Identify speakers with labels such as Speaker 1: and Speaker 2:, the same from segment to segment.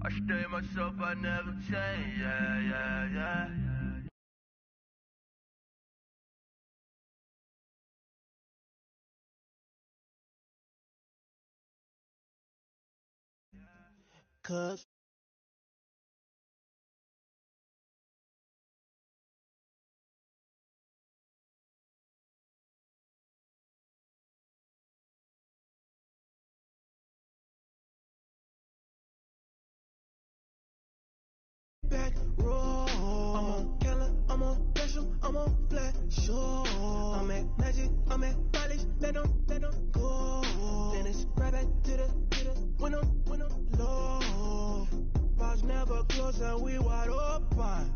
Speaker 1: I stay myself, I never change, yeah, yeah, yeah.
Speaker 2: Cause back roll. I'm on Keller, I'm on Gresham, I'm on Flat Shore. I'm at Magic, I'm at Polish, let them go. Then it's right back to the when I'm low. Bars never close and we wide open.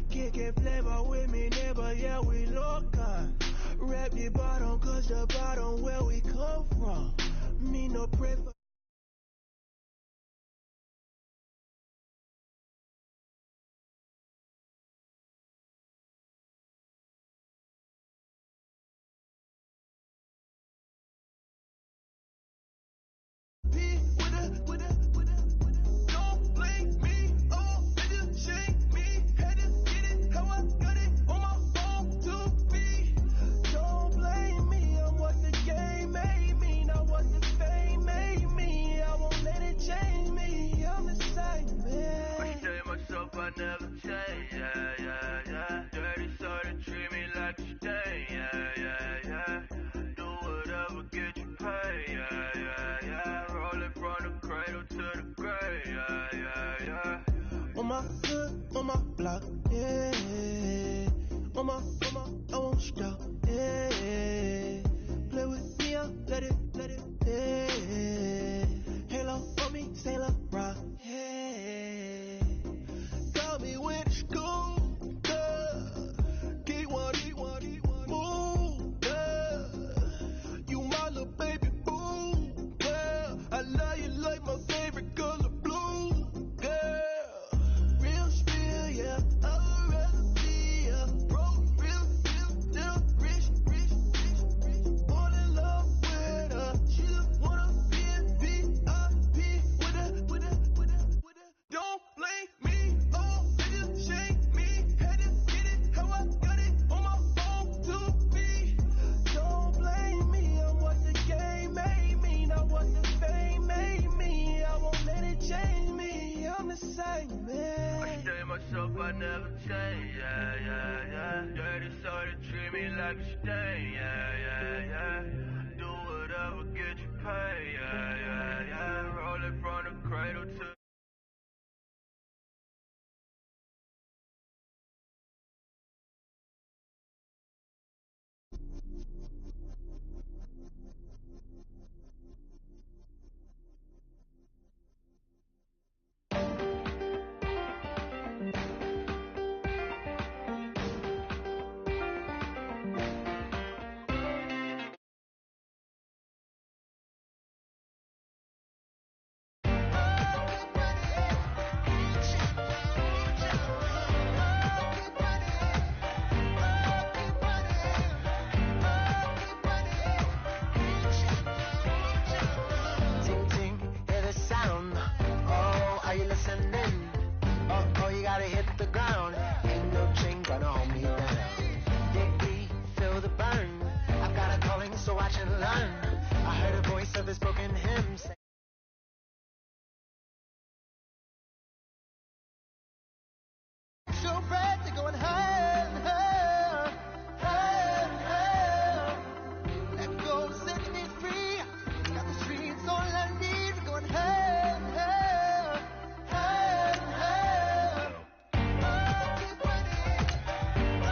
Speaker 2: Kicking flavor with me, neighbor, yeah, we local. Rap the bottom, cause the bottom where we come from. Me no pray for. Don't blame me, oh, nigga, shame me. Had to get it how I got it on my own to be. Don't blame me, I'm what the game made me, not what the fame made me. I won't let it change me, I'm the same man.
Speaker 1: I stay myself, I never change, yeah, yeah, yeah. Dirty sorta treat me like a stain, yeah, yeah, yeah. Do whatever, get you paid, yeah, yeah, yeah. Roll it from the cradle to the grave, yeah, yeah, yeah.
Speaker 2: On my hood, on my block, yeah. On my, I won't stop, yeah. Play with me, I'll let it, yeah. Halo on me, Sailor Rock, yeah. Got me with the school, yeah. Keep one, move, yeah. You my little baby boo, yeah. I love you like my favorite color blue, yeah. Real spill, yeah. I'd rather be a broke, real, still rich. Fall in love with her. She just wanna be a VIP with her. Don't blame me, oh, nigga, shame me. Had to get it how I got it on my own to be. Don't blame me, I'm what the game made me, not what the fame made me. I won't let it change me, I'm the same man.
Speaker 1: I stay myself, I never change, yeah, yeah, yeah. Dirty sorta treat me like a stain, yeah, yeah, yeah. Do whatever, get you paid, yeah, yeah, yeah. Roll it from the cradle to
Speaker 3: Ting ting, hear the sound. Oh, are you listening? Oh, you gotta hit the ground. Ain't no chain gonna hold me down. Dig deep, feel the burn. I've got a calling, so watch and learn. I heard a voice of this broken hymn say, so bright, they're going higher and higher, higher and higher. Let go, set me free. Got the streets all I need, going higher and higher, higher and higher. Keep running, keep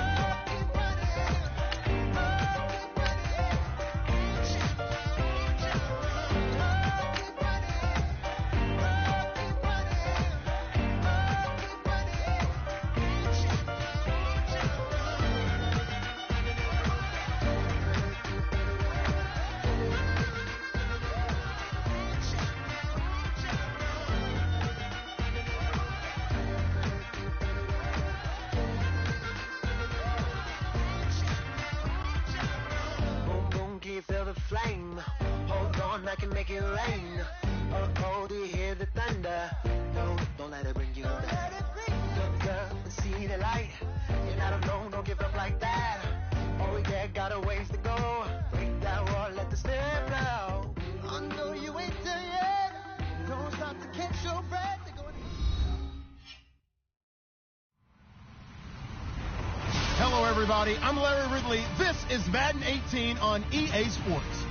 Speaker 3: boom, boom, can you feel the flame? Hold on, I can make it rain. Oh, do you hear the thunder? No, don't let you gon' let it free. Look up and see the light. You're not alone, don't give up like that. Oh yeah, got a ways to go. Break that wall, let the snare blow. I know you ain't there yet. Don't stop to catch your breath. They're gonna...
Speaker 4: Hello, everybody. I'm Larry Ridley. This is Madden 18 on EA Sports.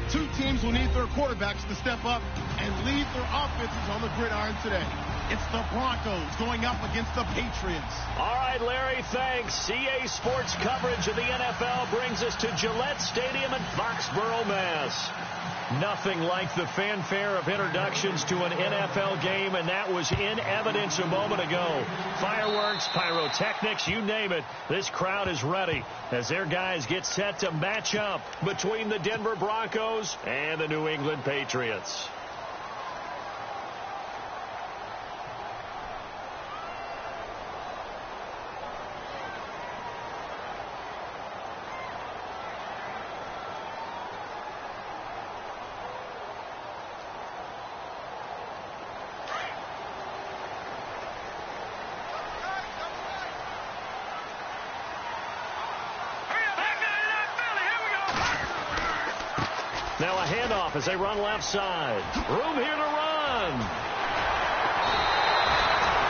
Speaker 4: Two teams will need their quarterbacks to step up and lead their offenses on the gridiron today. It's the Broncos going up against the Patriots.
Speaker 5: All right, Larry, thanks. EA Sports coverage of the NFL brings us to Gillette Stadium in Foxborough, Mass. Nothing like the fanfare of introductions to an NFL game, and that was in evidence a moment ago. Fireworks, pyrotechnics, you name it. This crowd is ready as their guys get set to match up between the Denver Broncos and the New England Patriots. Now a handoff as they run left side. Room here to run.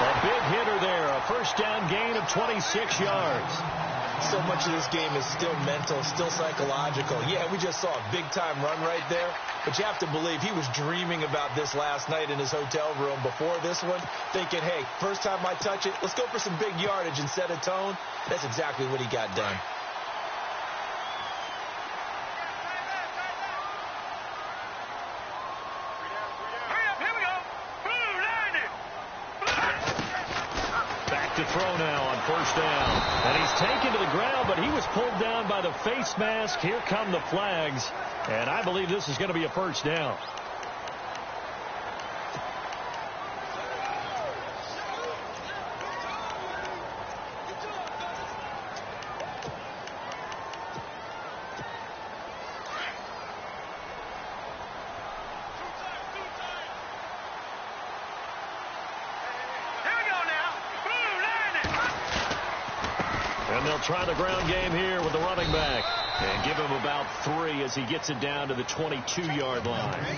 Speaker 5: A big hitter there. A first down gain of 26 yards.
Speaker 6: So much of this game is still mental, still psychological. Yeah, we just saw a big-time run right there, but you have to believe he was dreaming about this last night in his hotel room before this one, thinking, hey, first time I touch it, let's go for some big yardage and set a tone. That's exactly what he got done.
Speaker 5: To throw now on first down. And he's taken to the ground, but he was pulled down by the face mask. Here come the flags. And I believe this is going to be a first down. And they'll try the ground game here with the running back. And give him about 3 as he gets it down to the 22-yard line.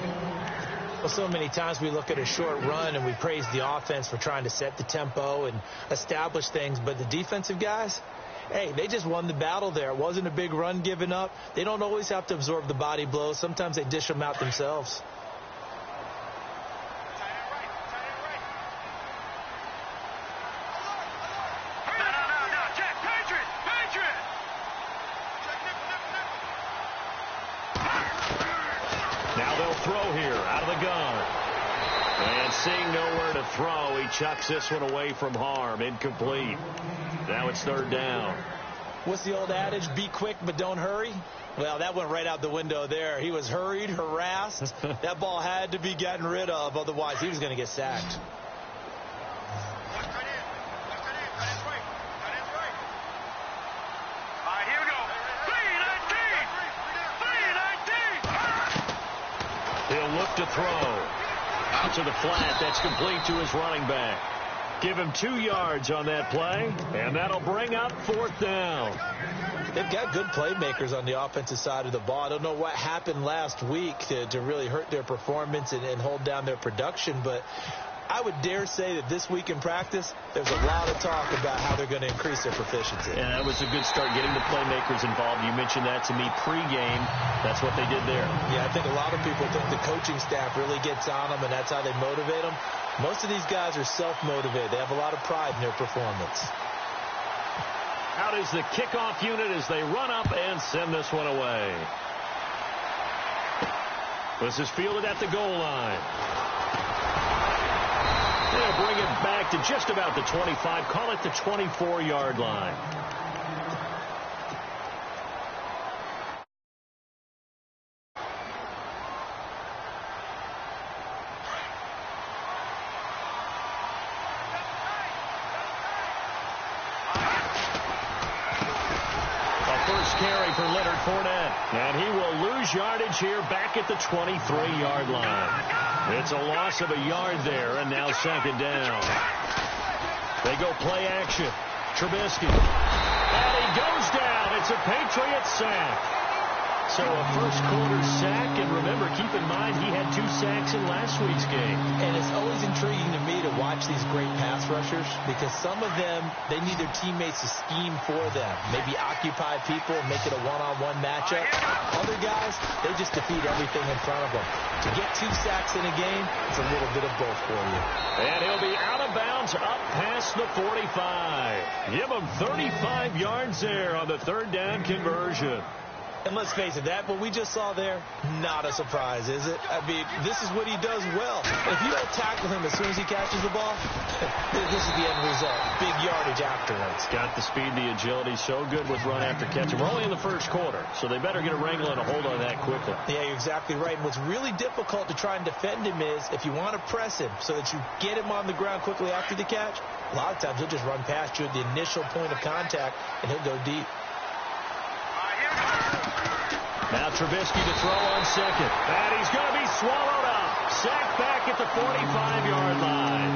Speaker 6: Well, so many times we look at a short run and we praise the offense for trying to set the tempo and establish things. But the defensive guys, hey, they just won the battle there. It wasn't a big run given up. They don't always have to absorb the body blows. Sometimes they dish them out themselves.
Speaker 5: Throw here out of the gun. And seeing nowhere to throw, he chucks this one away from harm. Incomplete. Now it's third down.
Speaker 6: What's the old adage? Be quick, but don't hurry. Well, that went right out the window there. He was hurried, harassed. That ball had to be gotten rid of. Otherwise, he was going to get sacked.
Speaker 5: He'll look to throw. Out to the flat. That's complete to his running back. Give him 2 yards on that play, and that'll bring up fourth down.
Speaker 6: They've got good playmakers on the offensive side of the ball. I don't know what happened last week to really hurt their performance and hold down their production, but I would dare say that this week in practice, there's a lot of talk about how they're going to increase their proficiency.
Speaker 5: Yeah, that was a good start, getting the playmakers involved. You mentioned that to me pregame. That's what they did there.
Speaker 6: Yeah, I think a lot of people think the coaching staff really gets on them, and that's how they motivate them. Most of these guys are self-motivated. They have a lot of pride in their performance.
Speaker 5: Out is the kickoff unit as they run up and send this one away. This is fielded at the goal line. They'll bring it back to just about the 25. Call it the 24-yard line. A first carry for Leonard Fournette. And he will lose yardage here back at the 23-yard line. It's a loss of a yard there, and now second down. They go play action. Trubisky. And he goes down. It's a Patriots sack. So a first-quarter sack, and remember, keep in mind, he had 2 sacks in last week's game.
Speaker 6: And it's always intriguing to me to watch these great pass rushers because some of them, they need their teammates to scheme for them, maybe occupy people and make it a one-on-one matchup. Other guys, they just defeat everything in front of them. To get 2 sacks in a game, it's a little bit of both for you.
Speaker 5: And he'll be out of bounds up past the 45. Give him 35 yards there on the third down conversion.
Speaker 6: And let's face it, what we just saw there, not a surprise, is it? I mean, this is what he does well. If you don't tackle him as soon as he catches the ball, this is the end result. Big yardage afterwards.
Speaker 5: Got the speed, the agility, so good with run after catch. We're only in the first quarter, so they better get a wrangle and a hold on that quickly.
Speaker 6: Yeah, you're exactly right. And what's really difficult to try and defend him is if you want to press him so that you get him on the ground quickly after the catch, a lot of times he'll just run past you at the initial point of contact, and he'll go deep.
Speaker 5: Now Trubisky to throw on second. And he's going to be swallowed up. Sacked back at the 45-yard line.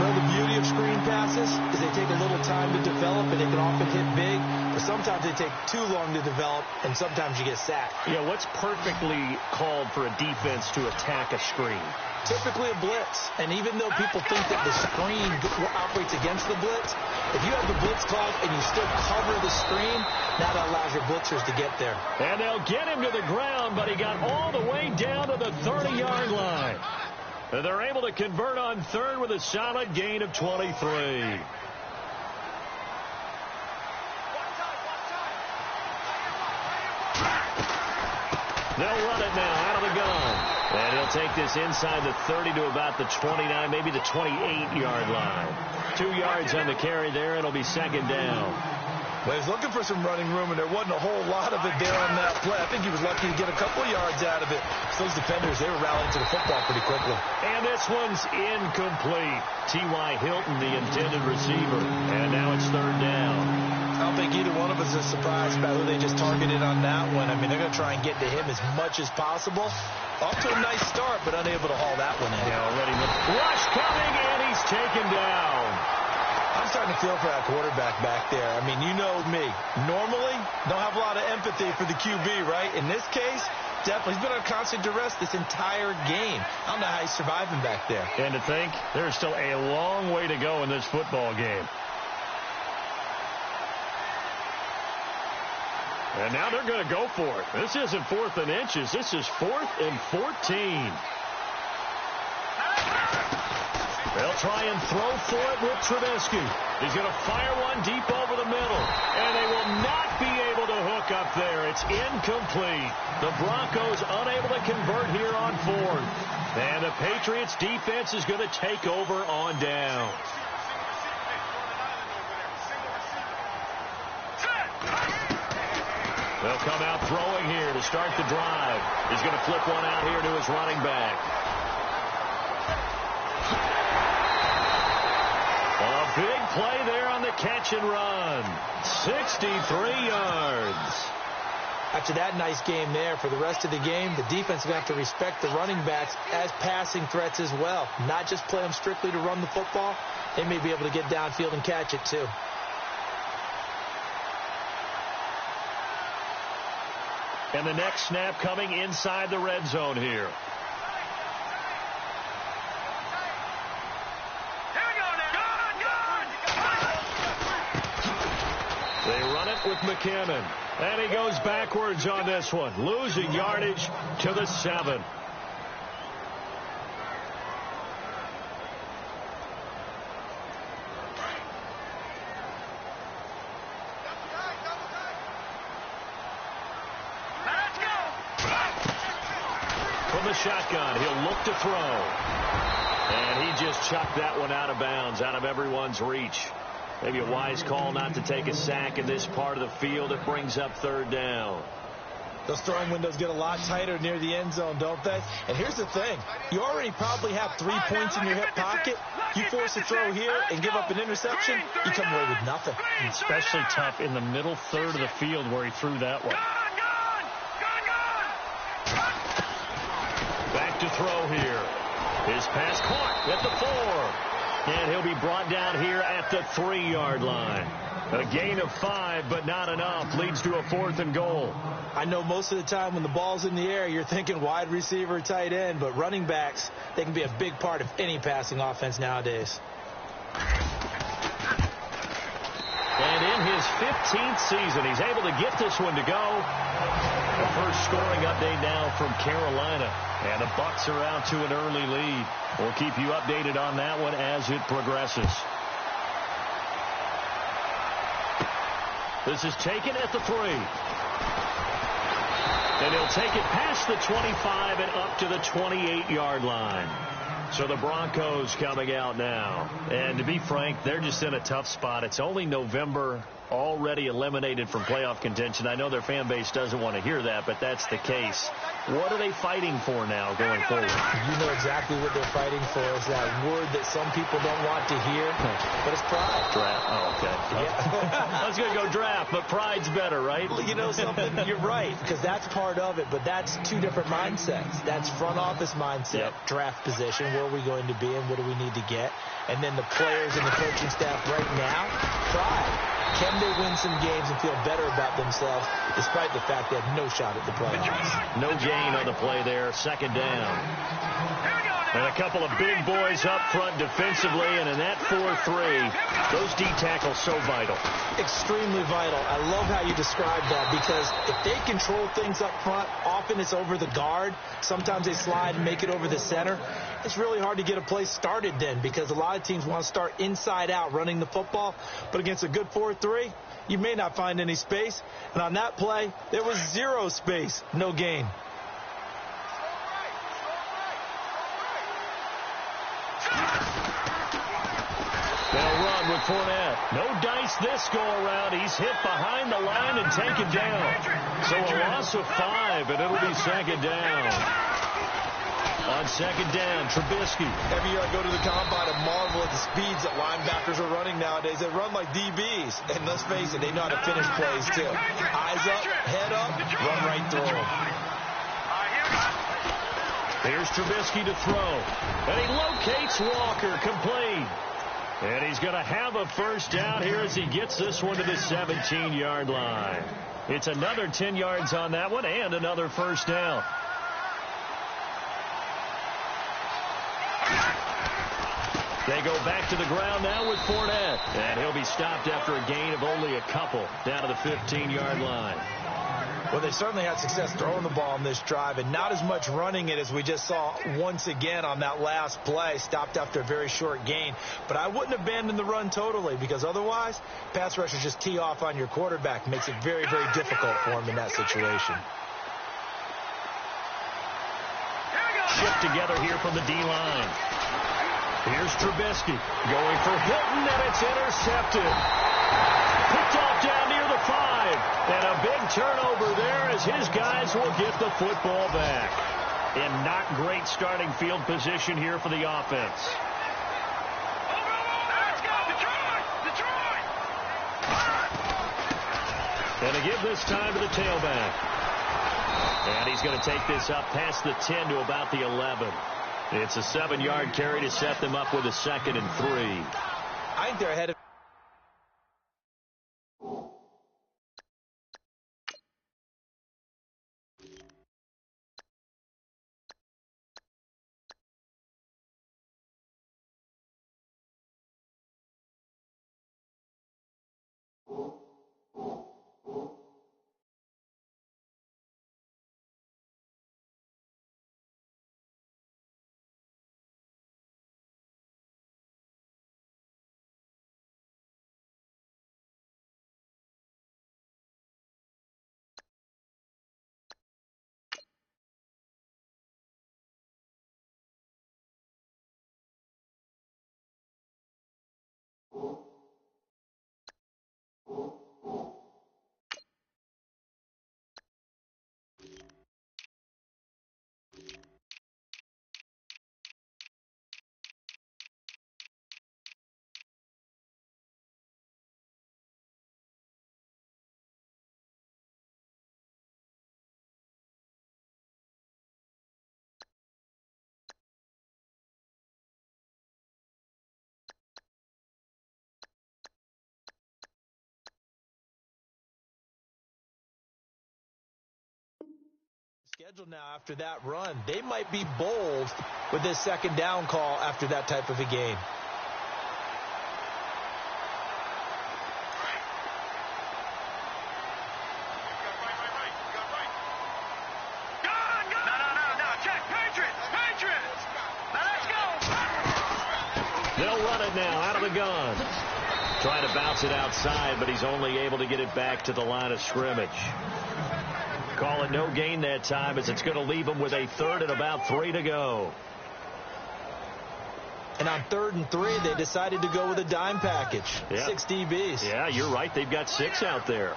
Speaker 6: Well, the beauty of screen passes is they take a little time to develop, and they can often hit big. But sometimes they take too long to develop, and sometimes you get sacked.
Speaker 5: Yeah, what's perfectly called for a defense to attack a screen?
Speaker 6: Typically a blitz. And even though people think that the screen operates against the blitz, if you have the blitz called and you still cover the screen, now that allows your blitzers to get there.
Speaker 5: And they'll get him to the ground, but he got all the way down to the 30-yard line. And they're able to convert on third with a solid gain of 23. They'll run it now out of the gun. And he'll take this inside the 30 to about the 29, maybe the 28-yard line. 2 yards on the carry there. It'll be second down.
Speaker 6: Well, he was looking for some running room, and there wasn't a whole lot of it there on that play. I think he was lucky to get a couple of yards out of it. So those defenders, they were rallying to the football pretty quickly.
Speaker 5: And this one's incomplete. T.Y. Hilton, the intended receiver. And now it's third down.
Speaker 6: I don't think either one of us is surprised by who they just targeted on that one. I mean, they're going to try and get to him as much as possible. Off to a nice start, but unable to haul that one in.
Speaker 5: Yeah, already. Rush coming, and he's taken down.
Speaker 6: I'm starting to feel for that quarterback back there. I mean, you know me. Normally, don't have a lot of empathy for the QB, right? In this case, definitely. He's been on constant duress this entire game. I don't know how he's surviving back there.
Speaker 5: And to think, there's still a long way to go in this football game. And now they're going to go for it. This isn't 4th and inches. This is 4th and 14. They'll try and throw for it with Trubisky. He's going to fire one deep over the middle. And they will not be able to hook up there. It's incomplete. The Broncos unable to convert here on 4th. And the Patriots defense is going to take over on downs. They'll come out throwing here to start the drive. He's going to flip one out here to his running back. A big play there on the catch and run. 63 yards.
Speaker 6: After that nice game there, for the rest of the game, the defense is going to have to respect the running backs as passing threats as well. Not just play them strictly to run the football. They may be able to get downfield and catch it too.
Speaker 5: And the next snap coming inside the red zone here. They run it with McKinnon. And he goes backwards on this one, losing yardage to the 7. From the shotgun, he'll look to throw. And he just chucked that one out of bounds, out of everyone's reach. Maybe a wise call not to take a sack in this part of the field. It brings up third down.
Speaker 6: Those throwing windows get a lot tighter near the end zone, don't they? And here's the thing. You already probably have 3 points in your hip pocket. You force a throw here and give up an interception, you come away with nothing.
Speaker 5: Especially tough in the middle third of the field where he threw that one. Back to throw here. His pass caught at the 4. And he'll be brought down here at the 3-yard line. A gain of 5, but not enough. Leads to a 4th and goal.
Speaker 6: I know most of the time when the ball's in the air, you're thinking wide receiver, tight end, but running backs, they can be a big part of any passing offense nowadays.
Speaker 5: And in his 15th season, he's able to get this one to go. The first scoring update now from Carolina. And the Bucs are out to an early lead. We'll keep you updated on that one as it progresses. This is taken at the 3. And he'll take it past the 25 and up to the 28-yard line. So the Broncos coming out now. And to be frank, they're just in a tough spot. It's only November, already eliminated from playoff contention. I know their fan base doesn't want to hear that, but that's the case. What are they fighting for now going forward?
Speaker 6: You know exactly what they're fighting for. Is that word that some people don't want to hear, but it's pride.
Speaker 5: Draft. Oh, okay.
Speaker 6: Yeah.
Speaker 5: I was going to go draft, but pride's better, right?
Speaker 6: Well, you know something? You're right, because that's part of it, but that's two different mindsets. That's front office mindset, draft position, where are we going to be and what do we need to get? And then the players and the coaching staff right now, pride. Can they win some games and feel better about themselves despite the fact they have no shot at the playoffs?
Speaker 5: No gain on the play there. 2nd down. And a couple of big boys up front defensively, and in that 4-3, those D tackles so vital.
Speaker 6: Extremely vital. I love how you describe that, because if they control things up front, often it's over the guard. Sometimes they slide and make it over the center. It's really hard to get a play started then, because a lot of teams want to start inside out running the football. But against a good 4-3, you may not find any space. And on that play, there was 0 space, no gain.
Speaker 5: They'll run with Fournette. No dice this go-around. He's hit behind the line and taken down. So a loss of 5, and it'll be 2nd down. On 2nd down, Trubisky.
Speaker 6: Every year I go to the combine and marvel at the speeds that linebackers are running nowadays. They run like DBs. And let's face it, they know how to finish plays too. Eyes up, head up, run right through them.
Speaker 5: Here's Trubisky to throw. And he locates Walker, complete. And he's going to have a first down here as he gets this one to the 17-yard line. It's another 10 yards on that one and another first down. They go back to the ground now with Fournette. And he'll be stopped after a gain of only a couple down to the 15-yard line.
Speaker 6: Well, they certainly had success throwing the ball on this drive, and not as much running it as we just saw once again on that last play, stopped after a very short gain. But I wouldn't abandon the run totally, because otherwise, pass rushers just tee off on your quarterback. Makes it very, very difficult for him in that situation.
Speaker 5: Shift together here from the D-line. Here's Trubisky going for Hilton, and it's intercepted. Picked off down near the 5. And a big turnover there as his guys will get the football back. In not great starting field position here for the offense. And to give this time to the tailback. And he's going to take this up past the 10 to about the 11. It's a 7-yard carry to set them up with a 2nd and 3.
Speaker 6: I think they're ahead of schedule now after that run. They might be bold with this second down call after that type of a game.
Speaker 5: They'll run it now out of the gun. Trying to bounce it outside, but he's only able to get it back to the line of scrimmage. Call it no gain that time, as it's going to leave him with a third and about 3 to go.
Speaker 6: And on 3rd and 3, they decided to go with a dime package.
Speaker 5: Yep.
Speaker 6: 6 DBs.
Speaker 5: Yeah, you're right. They've got 6 out there.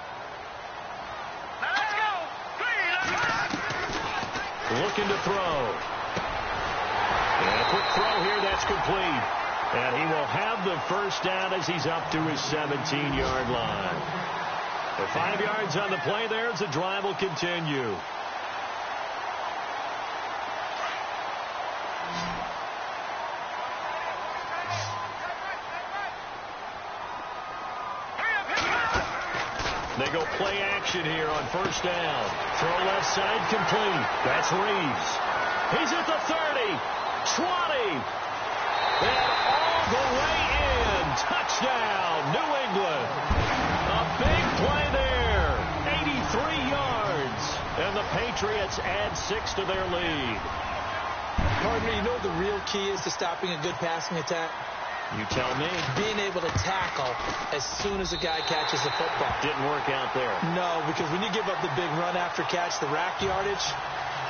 Speaker 5: Looking to throw. And a quick throw here, that's complete. And he will have the first down as he's up to his 17-yard line. The 5 yards on the play there as the drive will continue. They go play action here on first down. Throw left side complete. That's Reeves. He's at the 30, 20. And all the way in. Touchdown, New England. A big play there. 83 yards. And the Patriots add 6 to their lead.
Speaker 6: Partner, you know what the real key is to stopping a good passing attack?
Speaker 5: You tell me.
Speaker 6: Being able to tackle as soon as a guy catches the football.
Speaker 5: Didn't work out there.
Speaker 6: No, because when you give up the big run after catch, the rack yardage,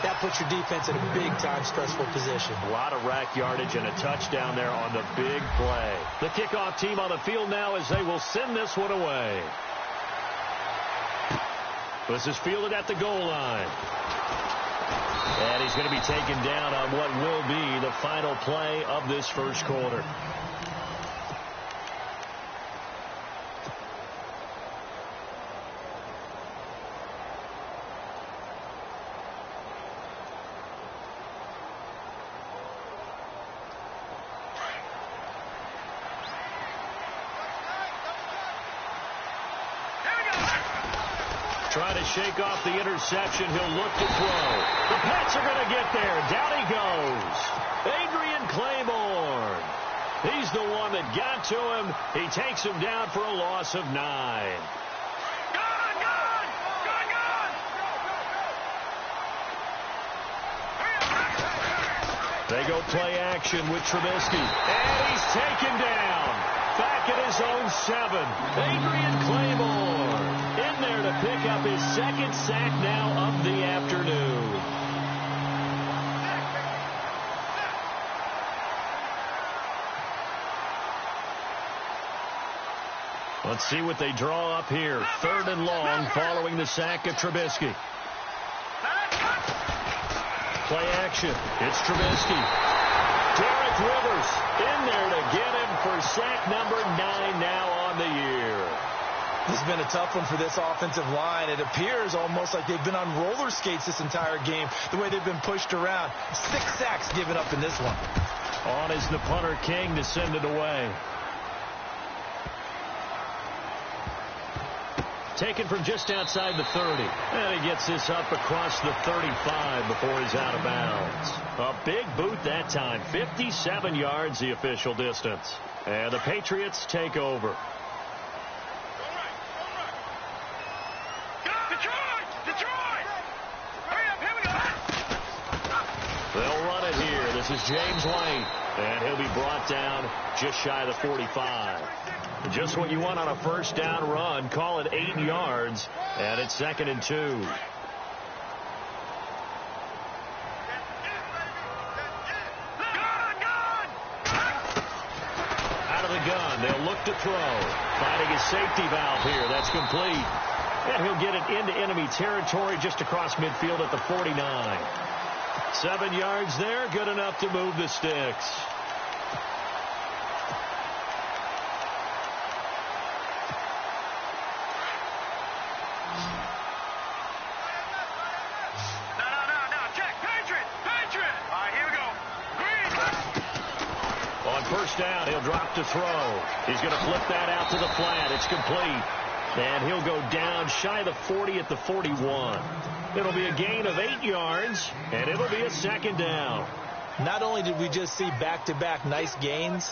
Speaker 6: that puts your defense in a big-time stressful position.
Speaker 5: A lot of rack yardage and a touchdown there on the big play. The kickoff team on the field now as they will send this one away. This is fielded at the goal line. And he's going to be taken down on what will be the final play of this first quarter. Trying to shake off the interception. He'll look to throw. The Pats are going to get there. Down he goes. Adrian Claiborne. He's the one that got to him. He takes him down for a loss of 9. They go play action with Trubisky. And he's taken down. Back at his own 7. Adrian Claiborne in there to pick up his 2nd sack now of the afternoon. Let's see what they draw up here. 3rd and long following the sack of Trubisky. Play action. It's Trubisky. Derek Rivers in there to get him for sack number 9 now on the year.
Speaker 6: This has been a tough one for this offensive line. It appears almost like they've been on roller skates this entire game, the way they've been pushed around. 6 sacks given up in this one.
Speaker 5: On is the punter King to send it away. Taken from just outside the 30. And he gets this up across the 35 before he's out of bounds. A big boot that time. 57 yards the official distance. And the Patriots take over. They'll run it here. This is James White. And he'll be brought down just shy of the 45. Just what you want on a first down run. Call it 8 yards. And it's 2nd and 2. Out of the gun. They'll look to throw. Finding his safety valve here. That's complete. And he'll get it into enemy territory just across midfield at the 49. 7 yards there. Good enough to move the sticks. First down, he'll drop to throw. He's going to flip that out to the flat. It's complete. And he'll go down shy of the 40 at the 41. It'll be a gain of 8 yards, and it'll be a second down.
Speaker 6: Not only did we just see back-to-back nice gains,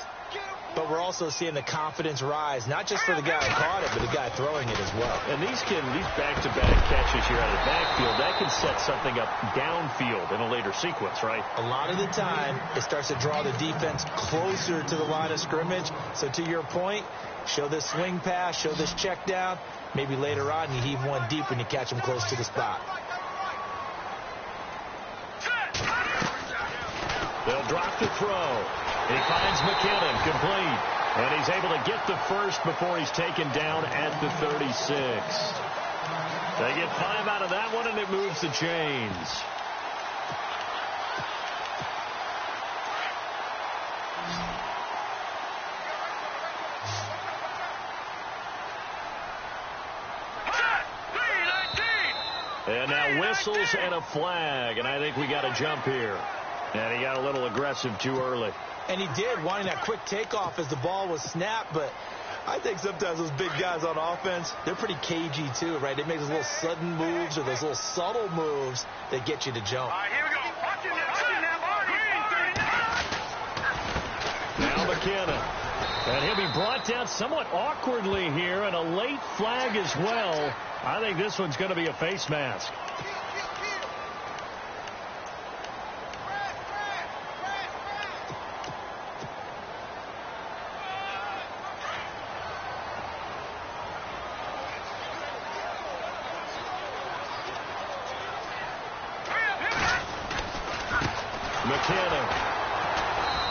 Speaker 6: but we're also seeing the confidence rise, not just for the guy who caught it, but the guy throwing it as well.
Speaker 5: And these back-to-back catches here out of the backfield, that can set something up downfield in a later sequence, right?
Speaker 6: A lot of the time, it starts to draw the defense closer to the line of scrimmage. So to your point, show this swing pass, show this check down. Maybe later on you heave one deep when you catch them close to the spot.
Speaker 5: They'll drop the throw. He finds McKinnon, complete. And he's able to get the first before he's taken down at the 36. They get 5 out of that one, and it moves the chains. And now whistles and a flag, and I think we got a jump here. And he got a little aggressive too early.
Speaker 6: And he did, wanting that quick takeoff as the ball was snapped. But I think sometimes those big guys on offense, they're pretty cagey too, right? They make those little sudden moves or those little subtle moves that get you to jump.
Speaker 1: All right, here we go.
Speaker 5: Now McKinnon. And he'll be brought down somewhat awkwardly here, and a late flag as well. I think this one's going to be a face mask. McKinnon.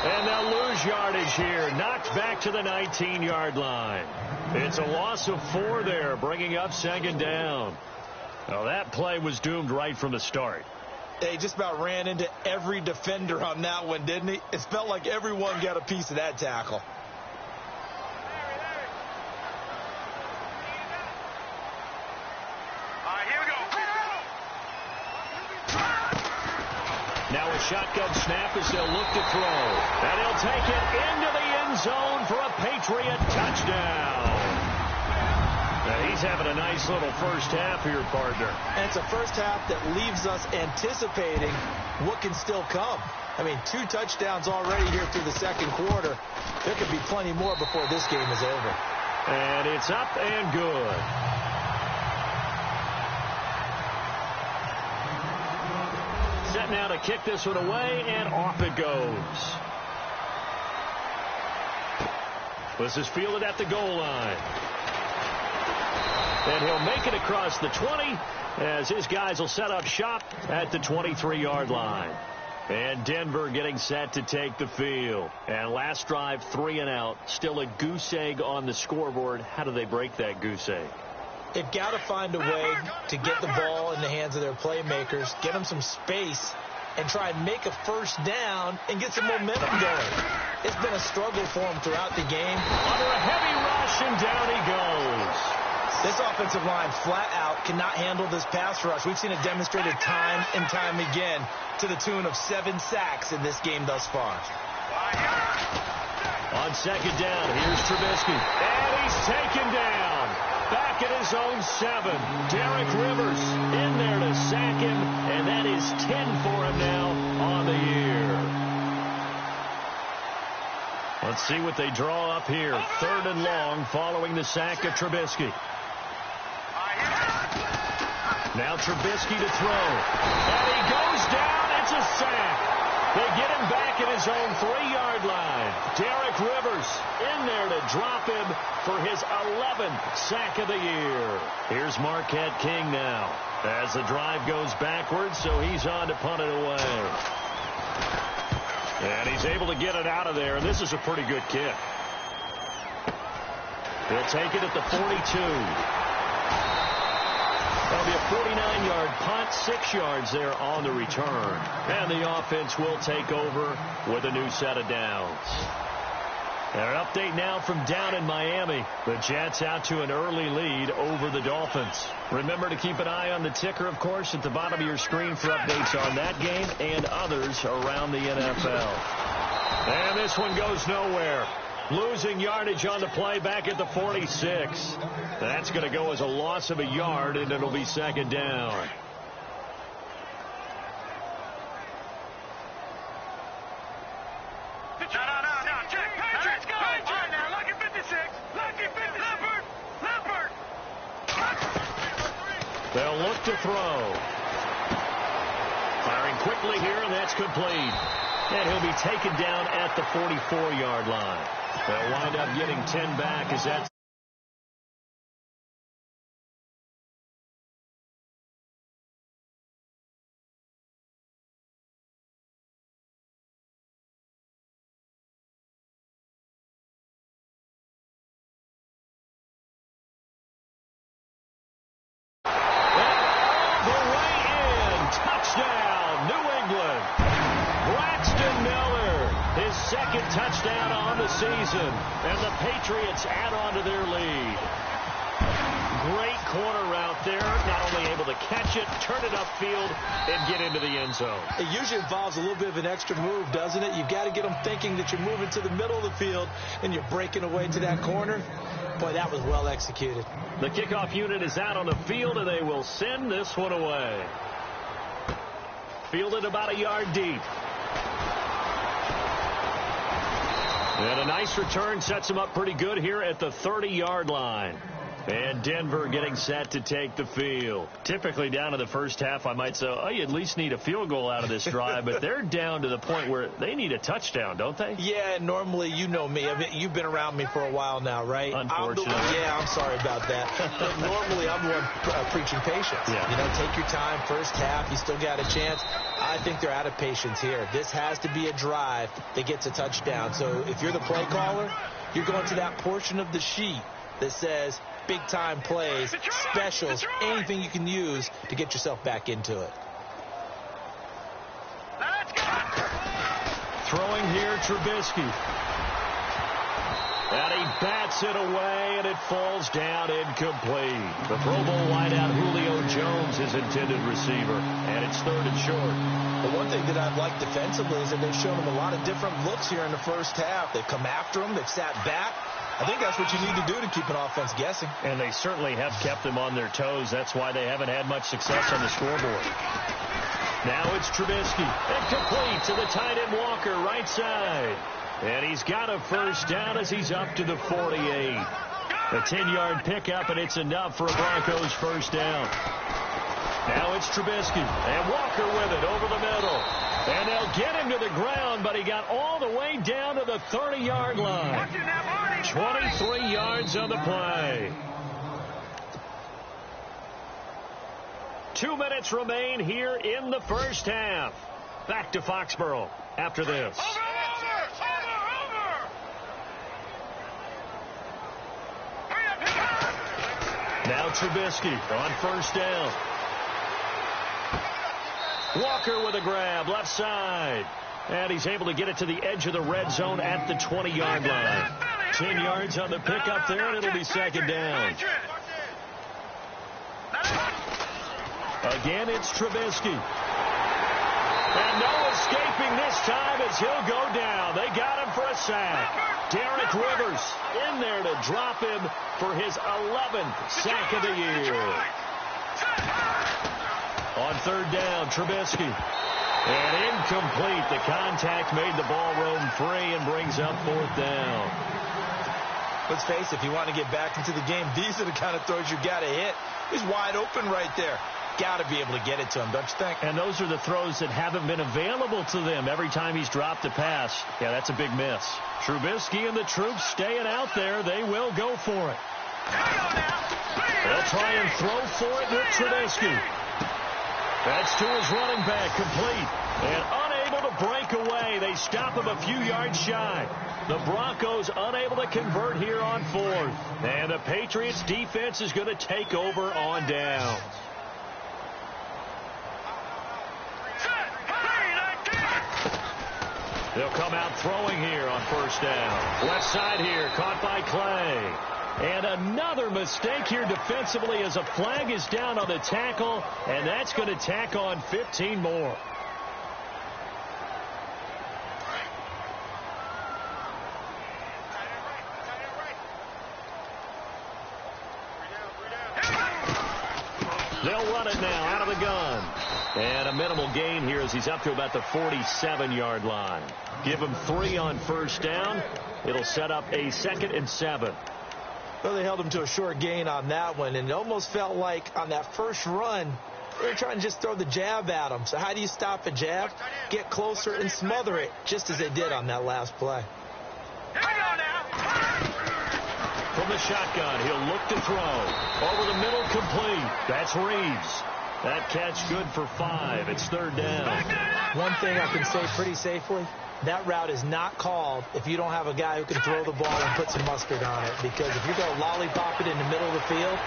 Speaker 5: And they'll lose yardage here. Knocked back to the 19-yard line. It's a loss of 4 there, bringing up second down. Well, that play was doomed right from the start.
Speaker 6: He just about ran into every defender on that one, didn't he? It felt like everyone got a piece of that tackle.
Speaker 5: Now a shotgun snap as they'll look to throw. And he'll take it into the end zone for a Patriot touchdown. Now he's having a nice little first half here, partner.
Speaker 6: And it's a first half that leaves us anticipating what can still come. I mean, 2 touchdowns already here through the second quarter. There could be plenty more before this game is over.
Speaker 5: And it's up and good. Set now to kick this one away, and off it goes. This is fielded at the goal line. And he'll make it across the 20 as his guys will set up shop at the 23-yard line. And Denver getting set to take the field. And last drive, 3 and out. Still a goose egg on the scoreboard. How do they break that goose egg?
Speaker 6: They've got to find a way to get the ball in the hands of their playmakers, get them some space, and try and make a first down and get some momentum going. It's been a struggle for them throughout the game.
Speaker 5: Under a heavy rush, and down he goes.
Speaker 6: This offensive line flat out cannot handle this pass rush. We've seen it demonstrated time and time again to the tune of 7 sacks in this game thus far.
Speaker 5: On second down, here's Trubisky. And he's taken down. Back at his own 7. Derek Rivers in there to sack him, and that is 10 for him now on the year. Let's see what they draw up here. 3rd and long following the sack of Trubisky. Now Trubisky to throw. And he goes down. It's a sack. They get him back at his own 3-yard line. Derek Rivers in there to drop him for his 11th sack of the year. Here's Marquette King now as the drive goes backwards, so he's on to punt it away. And he's able to get it out of there, and this is a pretty good kick. He'll take it at the 42. That'll be a 49-yard punt, 6 yards there on the return. And the offense will take over with a new set of downs. And an update now from down in Miami. The Jets out to an early lead over the Dolphins. Remember to keep an eye on the ticker, of course, at the bottom of your screen for updates on that game and others around the NFL. And this one goes nowhere. Losing yardage on the play back at the 46. That's going to go as a loss of a yard, and it'll be second down. They'll look to throw. Firing quickly here, and that's complete. And he'll be taken down at the 44-yard line. They'll wind up getting 10 back as that's second touchdown on the season, and the Patriots add on to their lead. Great corner route there, not only able to catch it, turn it upfield, and get into the end zone.
Speaker 6: It usually involves a little bit of an extra move, doesn't it? You've got to get them thinking that you're moving to the middle of the field and you're breaking away to that corner. Boy, that was well executed.
Speaker 5: The kickoff unit is out on the field, and they will send this one away. Fielded about a yard deep. And a nice return sets him up pretty good here at the 30-yard line. And Denver getting set to take the field. Typically down to the first half, I might say, oh, you at least need a field goal out of this drive. But they're down to the point where they need a touchdown, don't they?
Speaker 6: Yeah, normally, you know me. I mean, you've been around me for a while now, right?
Speaker 5: Unfortunately.
Speaker 6: I'm sorry about that. But normally, I'm the one preaching patience.
Speaker 5: Yeah.
Speaker 6: You know, take your time. First half, you still got a chance. I think they're out of patience here. This has to be a drive that gets a touchdown. So if you're the play caller, you're going to that portion of the sheet that says big-time plays, specials, anything you can use to get yourself back into it.
Speaker 5: Throwing here, Trubisky. And he bats it away, and it falls down incomplete. The Pro Bowl wideout Julio Jones is intended receiver, and it's third and short.
Speaker 6: The one thing that I've liked defensively is that they've shown him a lot of different looks here in the first half. They've come after him. They've sat back. I think that's what you need to do to keep an offense guessing.
Speaker 5: And they certainly have kept them on their toes. That's why they haven't had much success on the scoreboard. Now it's Trubisky. Incomplete to the tight end Walker, right side. And he's got a first down as he's up to the 48. A 10-yard pickup, and it's enough for a Broncos first down. Now it's Trubisky, and Walker with it over the middle. And they'll get him to the ground, but he got all the way down to the 30-yard line. 23 yards on the play. 2 minutes remain here in the first half. Back to Foxborough after this. Now Trubisky on first down. Walker with a grab, left side. And he's able to get it to the edge of the red zone at the 20-yard line. 10 yards on the pickup there, and it'll be second down. Again, it's Trubisky. And no escaping this time as he'll go down. They got him for a sack. Derek Rivers in there to drop him for his 11th sack of the year. On third down, Trubisky. And incomplete. The contact made the ball roam free and brings up fourth down.
Speaker 6: Let's face it, if you want to get back into the game, these are the kind of throws you got to hit. He's wide open right there. Got to be able to get it to him, don't you think?
Speaker 5: And those are the throws that haven't been available to them every time he's dropped a pass. Yeah, that's a big miss. Trubisky and the troops staying out there. They will go for it. They'll try and throw for it with Trubisky. That's to his running back, complete. And unable to break away. They stop him a few yards shy. The Broncos unable to convert here on fourth. And the Patriots defense is going to take over on downs. They'll come out throwing here on first down. Left side here, caught by Clay. And another mistake here defensively as a flag is down on the tackle, and that's going to tack on 15 more. gun. And a minimal gain here as he's up to about the 47-yard line. Give him 3 on first down. It'll set up a 2nd and 7.
Speaker 6: Well, they held him to a short gain on that one, and it almost felt like on that first run, they were trying to just throw the jab at him. So how do you stop a jab? Get closer and smother it, just as they did on that last play.
Speaker 5: From the shotgun, he'll look to throw. Over the middle, complete. That's Reeves. That catch good for 5. It's 3rd down.
Speaker 6: One thing I can say pretty safely, that route is not called if you don't have a guy who can throw the ball and put some mustard on it. Because if you're going to lollipop it in the middle of the field,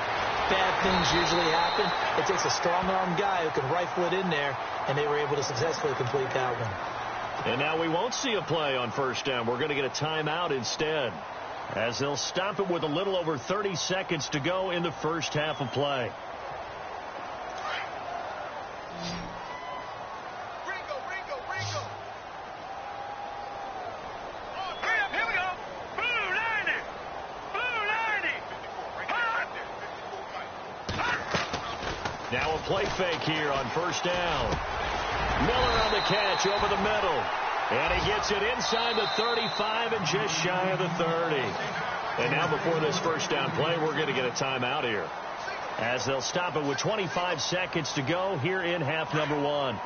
Speaker 6: bad things usually happen. It takes a strong-arm guy who can rifle it in there, and they were able to successfully complete that one.
Speaker 5: And now we won't see a play on first down. We're going to get a timeout instead, as they'll stop it with a little over 30 seconds to go in the first half of play. Now a play fake here on first down. Miller on the catch over the middle. And he gets it inside the 35 and just shy of the 30. And now before this first down play, we're going to get a timeout here, as they'll stop it with 25 seconds to go here in half number 1.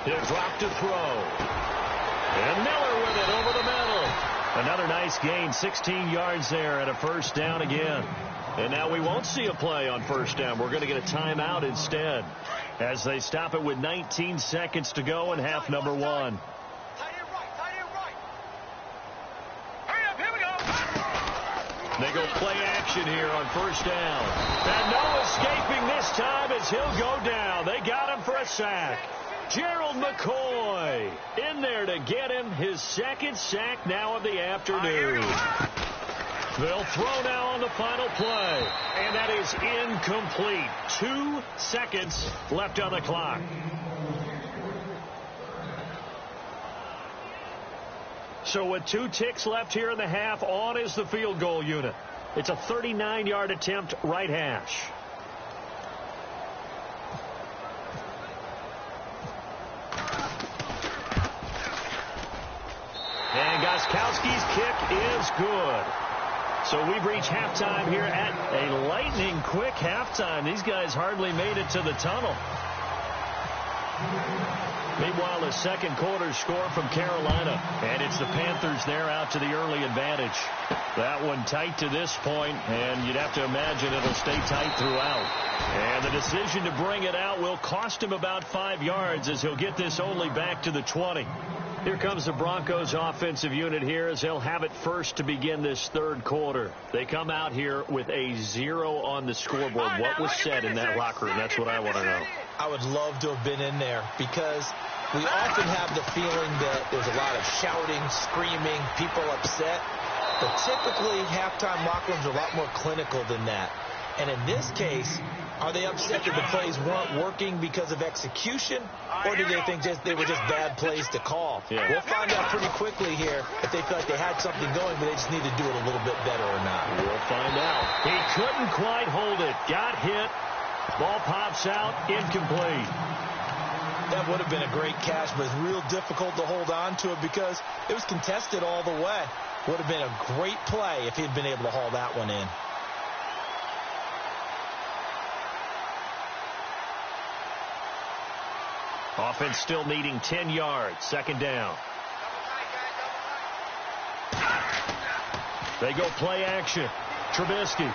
Speaker 5: He'll drop to throw. And Miller with it over the middle. Another nice gain, 16 yards there, and a first down again. And now we won't see a play on first down. We're going to get a timeout instead, as they stop it with 19 seconds to go in half number 1. They go play action here on first down. And no escaping this time as he'll go down. They got him for a sack. Gerald McCoy in there to get him his 2nd sack now of the afternoon. They'll throw now on the final play, and that is incomplete. 2 seconds left on the clock. So with 2 ticks left here in the half, on is the field goal unit. It's a 39-yard attempt, right hash. And Gostkowski's kick is good. So we've reached halftime here at a lightning-quick halftime. These guys hardly made it to the tunnel. Meanwhile, the second quarter score from Carolina, and it's the Panthers there out to the early advantage. That one tight to this point, and you'd have to imagine it'll stay tight throughout. And the decision to bring it out will cost him about 5 yards, as he'll get this only back to the 20. Here comes the Broncos offensive unit here, as they'll have it first to begin this third quarter. They come out here with a 0 on the scoreboard. What was said in that locker room? That's what I want to know.
Speaker 6: I would love to have been in there, because we often have the feeling that there's a lot of shouting, screaming, people upset. But typically, halftime locker rooms are a lot more clinical than that. And in this case, are they upset that the plays weren't working because of execution, or do they think they were just bad plays to call?
Speaker 5: Yeah.
Speaker 6: We'll find out pretty quickly here if they felt like they had something going, but they just need to do it a little bit better or not.
Speaker 5: We'll find out. He couldn't quite hold it. Got hit. Ball pops out. Incomplete.
Speaker 6: That would have been a great catch, but it's real difficult to hold on to it because it was contested all the way. Would have been a great play if he'd been able to haul that one in.
Speaker 5: Offense still needing 10 yards. Second down. They go play action. Trubisky.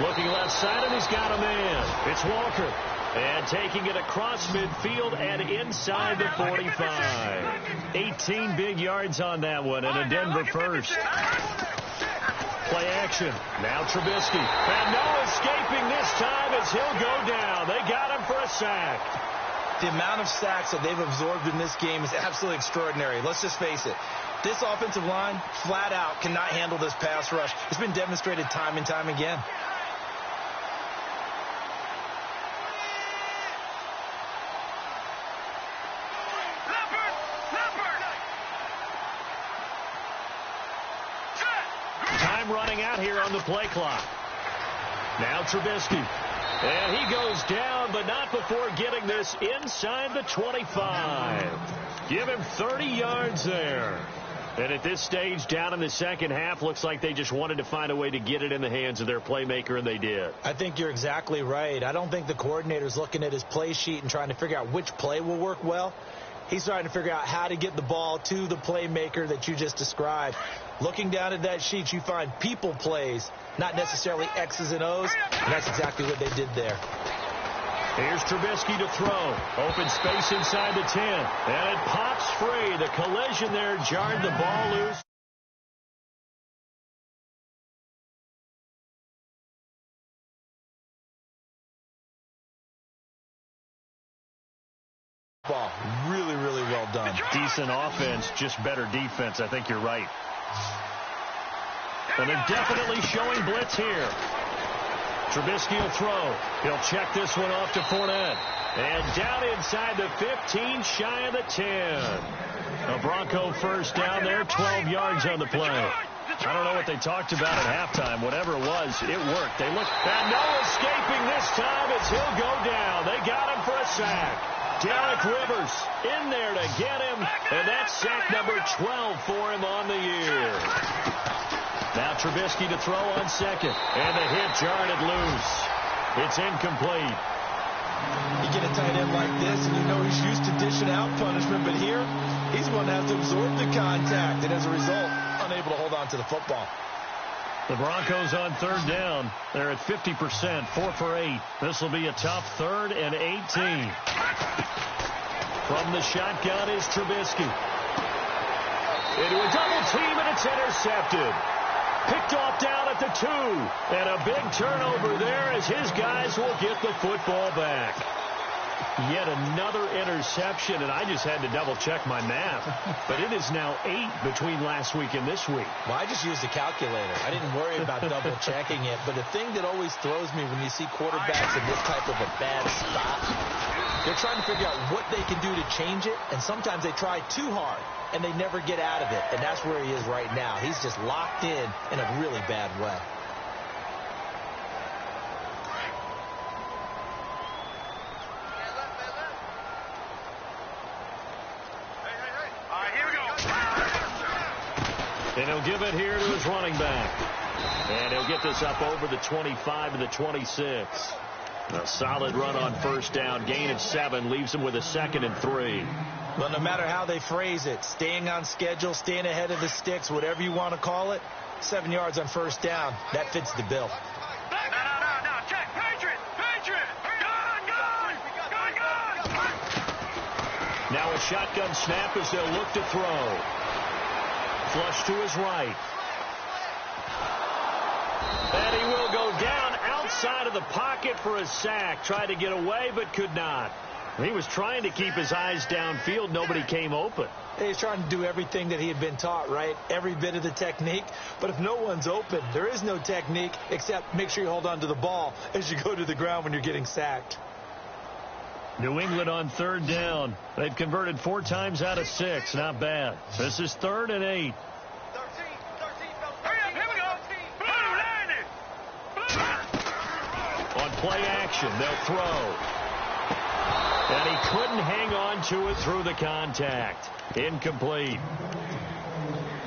Speaker 5: Looking left side, and he's got a man. It's Walker. And taking it across midfield and inside the 45. 18 big yards on that one, and a Denver first. Play action. Now Trubisky. And no escaping this time as he'll go down. They got him for a sack.
Speaker 6: The amount of sacks that they've absorbed in this game is absolutely extraordinary. Let's just face it. This offensive line, flat out, cannot handle this pass rush. It's been demonstrated time and time again.
Speaker 5: shot here on the play clock. Now Trubisky. And he goes down, but not before getting this inside the 25. Give him 30 yards there. And at this stage, down in the second half, looks like they just wanted to find a way to get it in the hands of their playmaker, and they did.
Speaker 6: I think you're exactly right. I don't think the coordinator's looking at his play sheet and trying to figure out which play will work well. He's trying to figure out how to get the ball to the playmaker that you just described. Looking down at that sheet, you find people plays, not necessarily X's and O's, and that's exactly what they did there.
Speaker 5: Here's Trubisky to throw. Open space inside the 10. And it pops free. The collision there jarred the ball loose.
Speaker 6: Ball. Really, really well done.
Speaker 5: Decent offense, just better defense. I think you're right. And they're definitely showing blitz here. Trubisky will throw. He'll check this one off to Fournette. And down inside the 15, shy of the 10. A Bronco first down there, 12 yards on the play. I don't know what they talked about at halftime. Whatever it was, it worked. They looked, and no escaping this time as he'll go down. They got him for a sack. Derek Rivers in there to get him, and that's sack number 12 for him on the year. Now Trubisky to throw on second, and the hit jarred it loose. It's incomplete.
Speaker 6: You get a tight end like this, and you know he's used to dishing out punishment, but here, he's going to have to absorb the contact, and as a result, unable to hold on to the football.
Speaker 5: The Broncos on third down. They're at 50%, 4 for 8. This will be a tough 3rd and 18. From the shotgun is Trubisky. Into a double team, and it's intercepted. Picked off down at the 2. And a big turnover there as his guys will get the football back. Yet another interception, and I just had to double-check my math. But it is now 8 between last week and this week.
Speaker 6: Well, I just used a calculator. I didn't worry about double-checking it. But the thing that always throws me when you see quarterbacks in this type of a bad spot, they're trying to figure out what they can do to change it, and sometimes they try too hard, and they never get out of it. And that's where he is right now. He's just locked in a really bad way.
Speaker 5: And he'll give it here to his running back. And he'll get this up over the 25 to the 26. A solid run on first down. Gain of 7 leaves him with a 2nd and 3.
Speaker 6: Well, no matter how they phrase it, staying on schedule, staying ahead of the sticks, whatever you want to call it, 7 yards on first down, that fits the bill.
Speaker 1: No, check, Patriot! Gun!
Speaker 5: Now a shotgun snap as they'll look to throw. Flush to his right. And he will go down outside of the pocket for a sack. Tried to get away, but could not. He was trying to keep his eyes downfield. Nobody came open.
Speaker 6: He's trying to do everything that he had been taught, right? Every bit of the technique. But if no one's open, there is no technique except make sure you hold on to the ball as you go to the ground when you're getting sacked.
Speaker 5: New England on third down. They've converted 4 times out of 6. Not bad. This is 3rd and 8.
Speaker 1: Hurry up, here we go.
Speaker 5: On play action, they'll throw. And he couldn't hang on to it through the contact. Incomplete.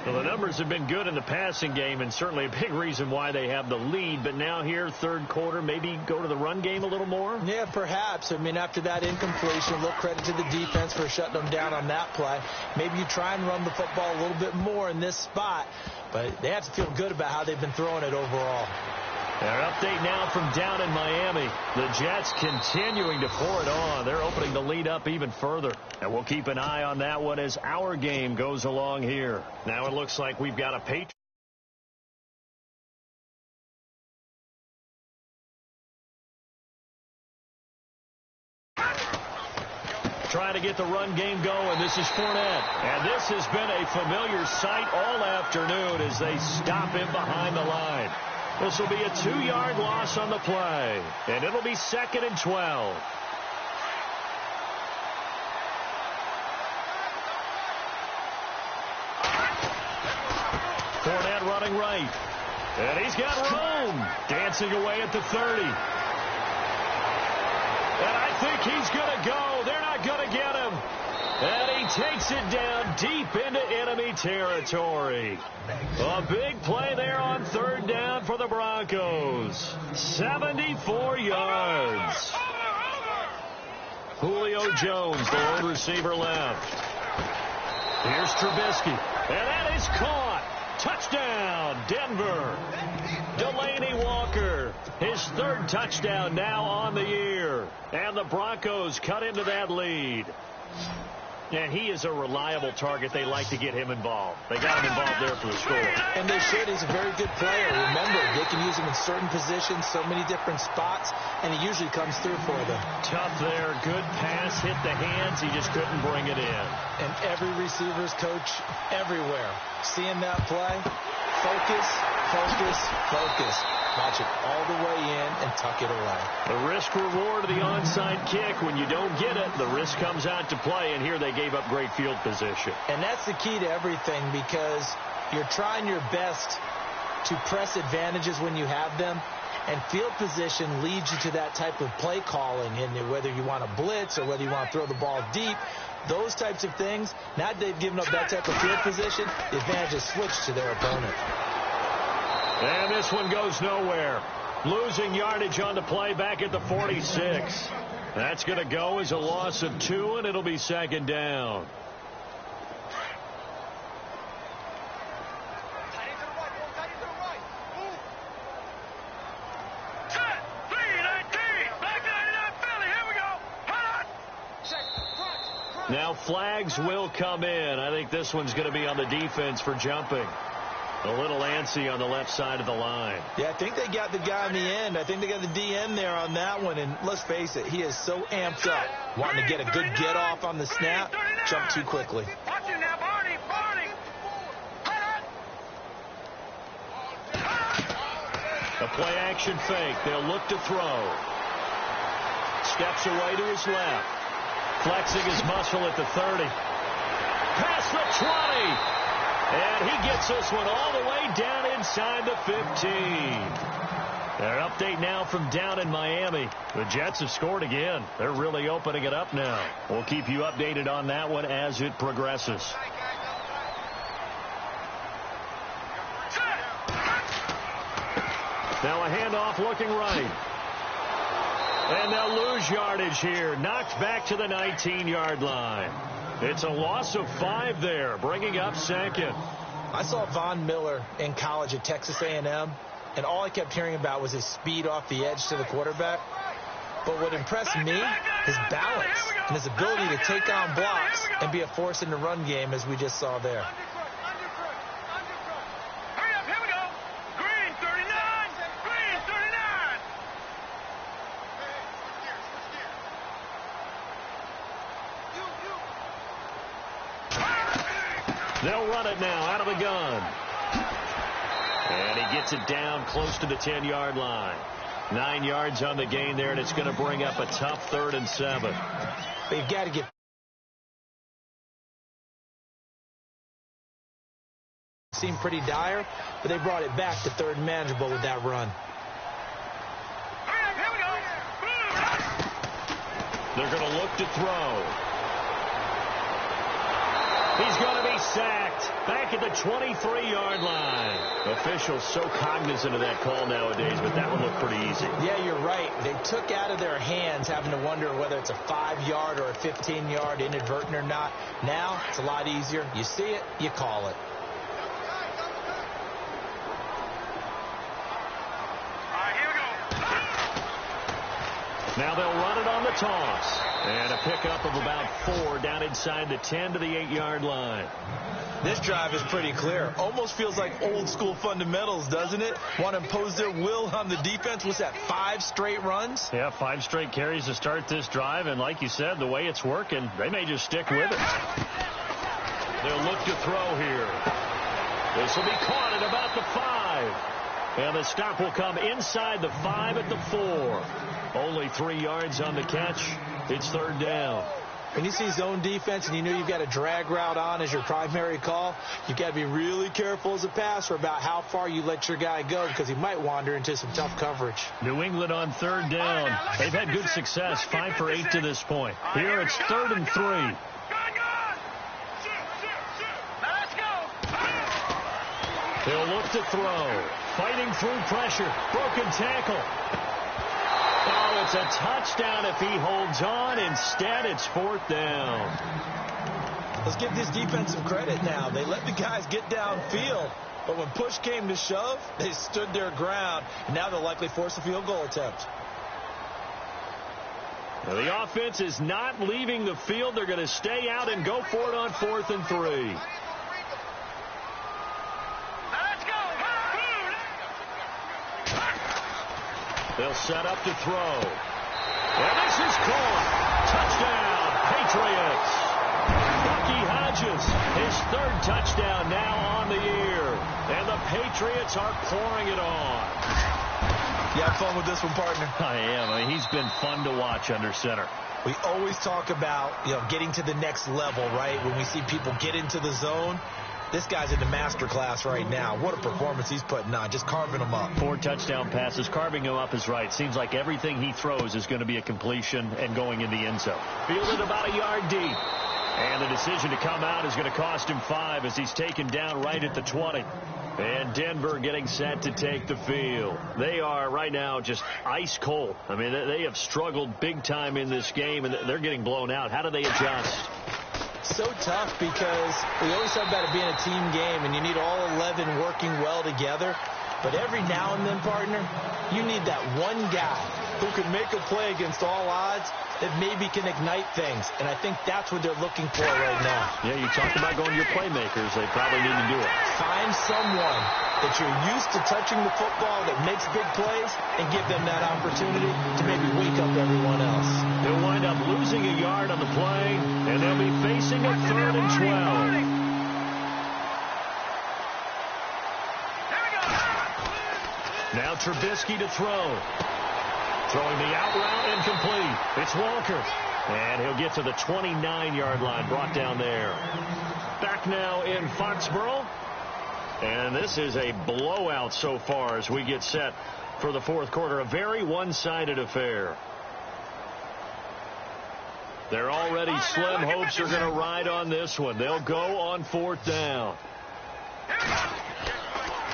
Speaker 5: Well, the numbers have been good in the passing game, and certainly a big reason why they have the lead. But now here, third quarter, maybe go to the run game a little more?
Speaker 6: Yeah, perhaps. I mean, after that incompletion, a little credit to the defense for shutting them down on that play. Maybe you try and run the football a little bit more in this spot. But they have to feel good about how they've been throwing it overall.
Speaker 5: Their update now from down in Miami. The Jets continuing to pour it on. They're opening the lead up even further. And we'll keep an eye on that one as our game goes along here. Now it looks like we've got a Patriot. Trying to get the run game going. This is Fournette. And this has been a familiar sight all afternoon as they stop him behind the line. This will be a 2-yard loss on the play. And it'll be 2nd and 12. Fournette running right. And he's got room. Dancing away at the 30. And I think he's going to go. They're not going to get him. And he takes it down deep into enemy territory. A big play there on third down for the Broncos. 74 yards. Julio Jones, the lone receiver left. Here's Trubisky. And that is caught. Touchdown, Denver. Delaney Walker, his third touchdown now on the year. And the Broncos cut into that lead. And he is a reliable target. They like to get him involved. They got him involved there for the score.
Speaker 6: And they should. He's a very good player. Remember, they can use him in certain positions, so many different spots, and he usually comes through for them.
Speaker 5: Tough there. Good pass. Hit the hands. He just couldn't bring it in.
Speaker 6: And every receiver's coach everywhere, seeing that play, focus, focus, focus. Watch it all the way in and tuck it away.
Speaker 5: The risk reward of the onside kick. When you don't get it, the risk comes out to play, and here they gave up great field position.
Speaker 6: And that's the key to everything, because you're trying your best to press advantages when you have them, and field position leads you to that type of play calling. And whether you want to blitz or whether you want to throw the ball deep, those types of things, now that they've given up that type of field position, the advantage is switched to their opponent.
Speaker 5: And this one goes nowhere. Losing yardage on the play back at the 46. That's going to go as a loss of 2, and it'll be second down. Now flags will come in. I think this one's going to be on the defense for jumping. A little antsy on the left side of the line.
Speaker 6: Yeah, I think they got the guy in the end. I think they got the DN there on that one. And let's face it, he is so amped up, wanting to get a good get off on the snap, jump too quickly.
Speaker 5: A play action fake. They'll look to throw. Steps away to his left. Flexing his muscle at the 30. Past the 20. And he gets this one all the way down inside the 15. Their update now from down in Miami. The Jets have scored again. They're really opening it up now. We'll keep you updated on that one as it progresses. Now a handoff looking right. And they'll lose yardage here. Knocked back to the 19-yard line. It's a loss of 5 there, bringing up second.
Speaker 6: I saw Von Miller in college at Texas A&M, and all I kept hearing about was his speed off the edge to the quarterback. But what impressed me, his balance and his ability to take on blocks and be a force in the run game, as we just saw there.
Speaker 5: They'll run it now out of the gun. And he gets it down close to the 10-yard line. 9 yards on the gain there, and it's going to bring up a tough 3rd and 7.
Speaker 6: They've got to get seemed pretty dire, but they brought it back to 3rd and manageable with that run.
Speaker 5: They're going to look to throw. He's going to be sacked back at the 23-yard line. Officials so cognizant of that call nowadays, but that one looked pretty easy.
Speaker 6: Yeah, you're right. They took out of their hands having to wonder whether it's a 5-yard or a 15-yard, inadvertent or not. Now it's a lot easier. You see it, you call it.
Speaker 5: Now they'll run it on the toss. And a pickup of about 4 down inside the 10 to the 8-yard line.
Speaker 6: This drive is pretty clear. Almost feels like old school fundamentals, doesn't it? Want to impose their will on the defense. What's that, 5 straight runs?
Speaker 5: Yeah, 5 straight carries to start this drive. And like you said, the way it's working, they may just stick with it. They'll look to throw here. This will be caught at about the 5. And the stop will come inside the 5 at the 4. Only 3 yards on the catch. It's 3rd down.
Speaker 6: When you see zone defense and you know you've got a drag route on as your primary call, you've got to be really careful as a passer about how far you let your guy go because he might wander into some tough coverage.
Speaker 5: New England on third down. They've had good success, 5 for 8 to this point. Here it's 3rd and 3. He'll look to throw. Fighting through pressure. Broken tackle. Oh, it's a touchdown if he holds on. Instead, it's 4th down.
Speaker 6: Let's give this defense some credit now. They let the guys get downfield, but when push came to shove, they stood their ground, and now they'll likely force a field goal attempt.
Speaker 5: Now, the offense is not leaving the field. They're going to stay out and go for it on 4th and 3. They'll set up to throw. And this is caught. Touchdown, Patriots. Bucky Hodges, his 3rd touchdown now on the year. And the Patriots are pouring it on.
Speaker 6: You have fun with this one, partner?
Speaker 5: I am. I mean, he's been fun to watch under center.
Speaker 6: We always talk about, getting to the next level, right? When we see people get into the zone. This guy's in the master class right now. What a performance he's putting on, just carving them up.
Speaker 5: 4 touchdown passes. Carving him up is right. Seems like everything he throws is going to be a completion and going in the end zone. Fielded about a yard deep. And the decision to come out is going to cost him 5 as he's taken down right at the 20. And Denver getting set to take the field. They are right now just ice cold. I mean, they have struggled big time in this game, and they're getting blown out. How do they adjust?
Speaker 6: So tough because we always talk about it being a team game and you need all 11 working well together. But every now and then, partner, you need that one guy who can make a play against all odds that maybe can ignite things. And I think that's what they're looking for right now.
Speaker 5: Yeah, you talked about going to your playmakers. They probably need to do it.
Speaker 6: Find someone that you're used to touching the football that makes big plays and give them that opportunity to maybe wake up everyone else.
Speaker 5: They'll wind up losing a yard on the play, and they'll be facing a 3rd and 12. Now Trubisky to throw. Throwing the out route incomplete. It's Walker. And he'll get to the 29-yard line, brought down there. Back now in Foxborough. And this is a blowout so far as we get set for the 4th quarter. A very one-sided affair. They're already slim hopes are going to ride on this one. They'll go on 4th down.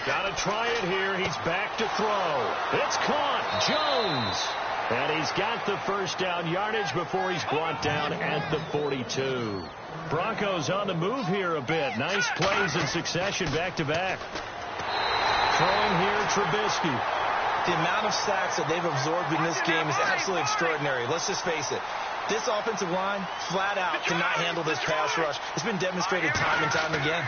Speaker 5: Got to try it here. He's back to throw. It's caught. Jones. And he's got the first down yardage before he's brought down at the 42. Broncos on the move here a bit. Nice plays in succession back-to-back. Throwing here, Trubisky.
Speaker 6: The amount of sacks that they've absorbed in this game is absolutely extraordinary. Let's just face it. This offensive line, flat out, cannot handle this pass rush. It's been demonstrated time and time again.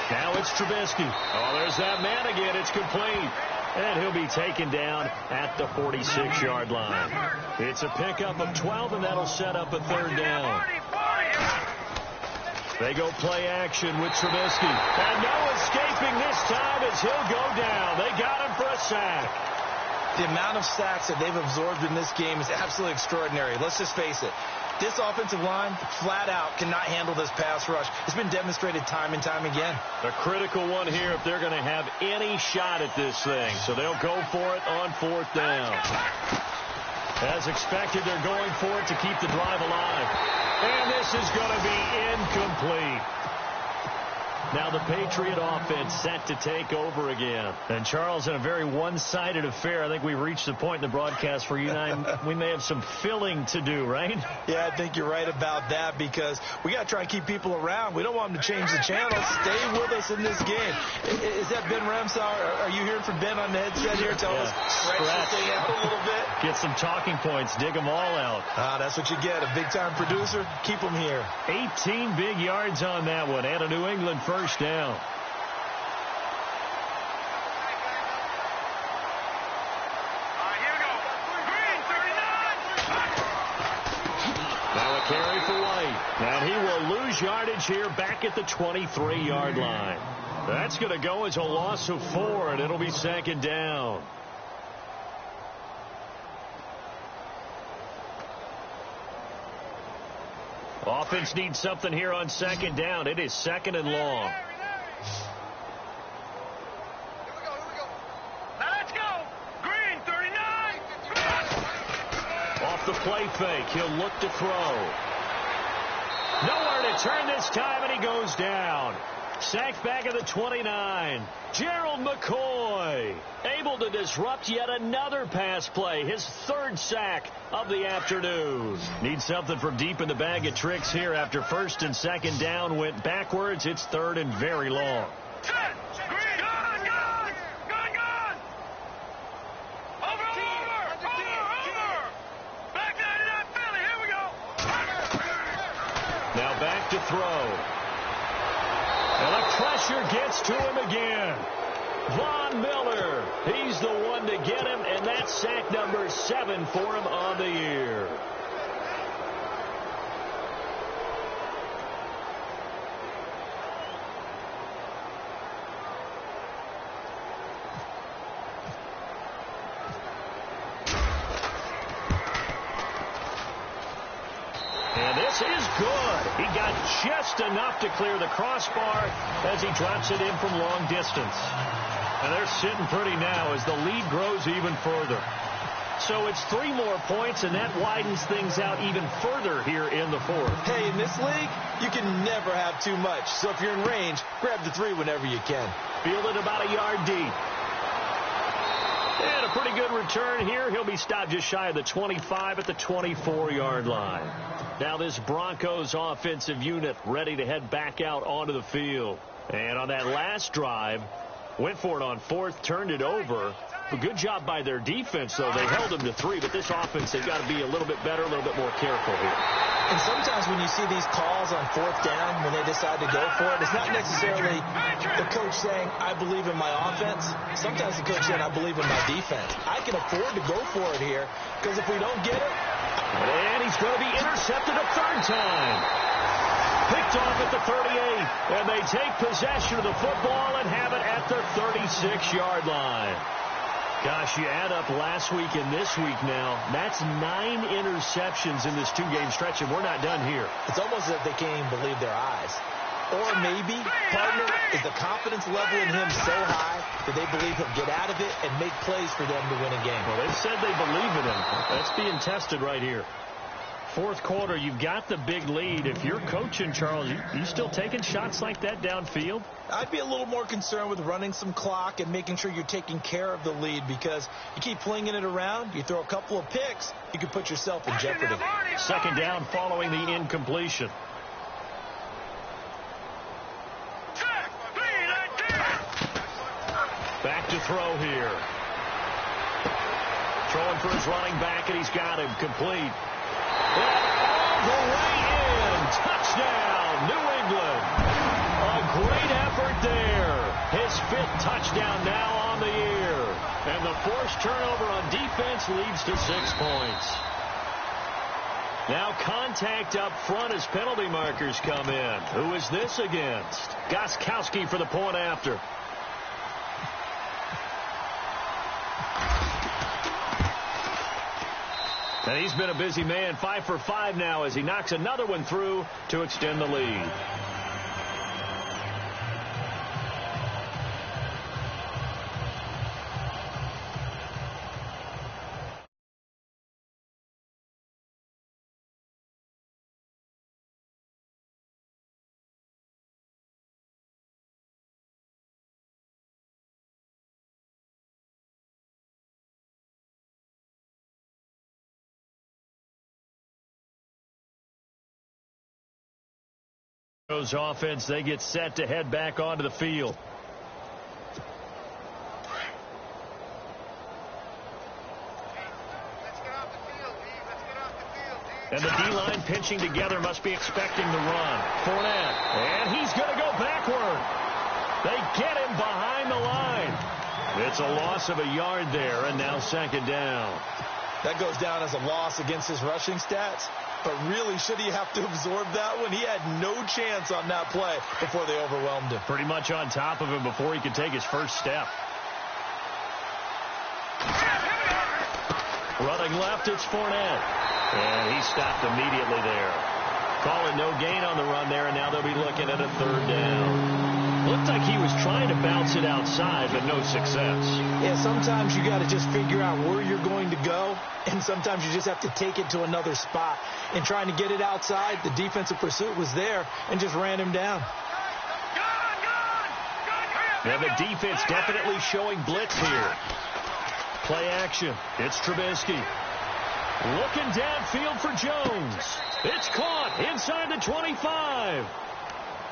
Speaker 5: Now it's Trubisky. Oh, there's that man again. It's complete. And he'll be taken down at the 46-yard line. It's a pickup of 12, and that'll set up a 3rd down. They go play action with Trubisky. And no escaping this time as he'll go down. They got him for a sack.
Speaker 6: The amount of sacks that they've absorbed in this game is absolutely extraordinary. Let's just face it. This offensive line, flat out, cannot handle this pass rush. It's been demonstrated time and time again.
Speaker 5: A critical one here if they're going to have any shot at this thing. So they'll go for it on 4th down. As expected, they're going for it to keep the drive alive. And this is going to be incomplete. Now the Patriot offense set to take over again. And Charles, in a very one-sided affair, I think we've reached the point in the broadcast where you and I, we may have some filling to do, right?
Speaker 6: Yeah, I think you're right about that because we got to try and keep people around. We don't want them to change the channel. Stay with us in this game. Is that Ben Ramsauer? Are you hearing from Ben on the headset here? Tell us, stretch this thing out a little bit.
Speaker 5: Get some talking points. Dig them all out.
Speaker 6: That's what you get. A big-time producer. Keep them here.
Speaker 5: 18 big yards on that one. And a New England first down. Now a carry for White. And he will lose yardage here back at the 23-yard line. That's going to go as a loss of 4, and it'll be 2nd down. Offense needs something here on second down. It is second and long. The play fake. He'll look to throw. Nowhere to turn this time, and he goes down. Sacked back at the 29. Gerald McCoy able to disrupt yet another pass play. His third sack of the afternoon. Needs something from deep in the bag of tricks here after first and second down went backwards. It's third and very long. Back to throw. And the pressure gets to him again. Von Miller. He's the one to get him, and that's sack number 7 for him on the year. Is good. He got just enough to clear the crossbar as he drops it in from long distance. And they're sitting pretty now as the lead grows even further. So it's 3 more points, and that widens things out even further here in the fourth.
Speaker 6: Hey, in this league, you can never have too much. So if you're in range, grab the 3 whenever you can.
Speaker 5: Fielded about a yard deep. And a pretty good return here. He'll be stopped just shy of the 25 at the 24-yard line. Now this Broncos offensive unit ready to head back out onto the field. And on that last drive, went for it on 4th, turned it over. A good job by their defense, though. They held them to 3, but this offense, they've got to be a little bit better, a little bit more careful here.
Speaker 6: And sometimes when you see these calls on 4th down, when they decide to go for it, it's not necessarily the coach saying, I believe in my offense. Sometimes the coach saying, I believe in my defense. I can afford to go for it here, because if we don't get it,
Speaker 5: and he's going to be intercepted a 3rd time. Picked off at the 38, and they take possession of the football and have it at the 36-yard line. Gosh, you add up last week and this week now, that's 9 interceptions in this 2-game stretch, and we're not done here.
Speaker 6: It's almost as if they can't even believe their eyes. Or maybe, partner, is the confidence level in him so high that they believe he'll get out of it and make plays for them to win a game.
Speaker 5: Well, they've said they believe in him. That's being tested right here. 4th quarter, you've got the big lead. If you're coaching, Charles, you still taking shots like that downfield?
Speaker 6: I'd be a little more concerned with running some clock and making sure you're taking care of the lead, because you keep flinging it around, you throw a couple of picks, you could put yourself in jeopardy.
Speaker 5: 2nd down following the incompletion. Back to throw here. Throwing for his running back, and he's got him complete. And all the way in. Touchdown, New England. A great effort there. His 5th touchdown now on the year. And the forced turnover on defense leads to 6 points. Now contact up front as penalty markers come in. Who is this against? Gostkowski for the point after. And he's been a busy man, 5 for 5 now as he knocks another one through to extend the lead. Offense, they get set to head back onto the field. And the D-line pinching together must be expecting the run. Fournette, and he's going to go backward. They get him behind the line. It's a loss of a yard there, and now 2nd down.
Speaker 6: That goes down as a loss against his rushing stats. But really, should he have to absorb that one? He had no chance on that play before they overwhelmed him.
Speaker 5: Pretty much on top of him before he could take his first step. Running left, it's Fournette. And he stopped immediately there. Call it no gain on the run there, and now they'll be looking at a third down. Looked like he was trying to bounce it outside, but no success.
Speaker 6: Yeah, sometimes you got to just figure out where you're going to go, and sometimes you just have to take it to another spot. And trying to get it outside, the defensive pursuit was there and just ran him down.
Speaker 5: And the defense definitely showing blitz here. Play action. It's Trubisky. Looking downfield for Jones. It's caught inside the 25.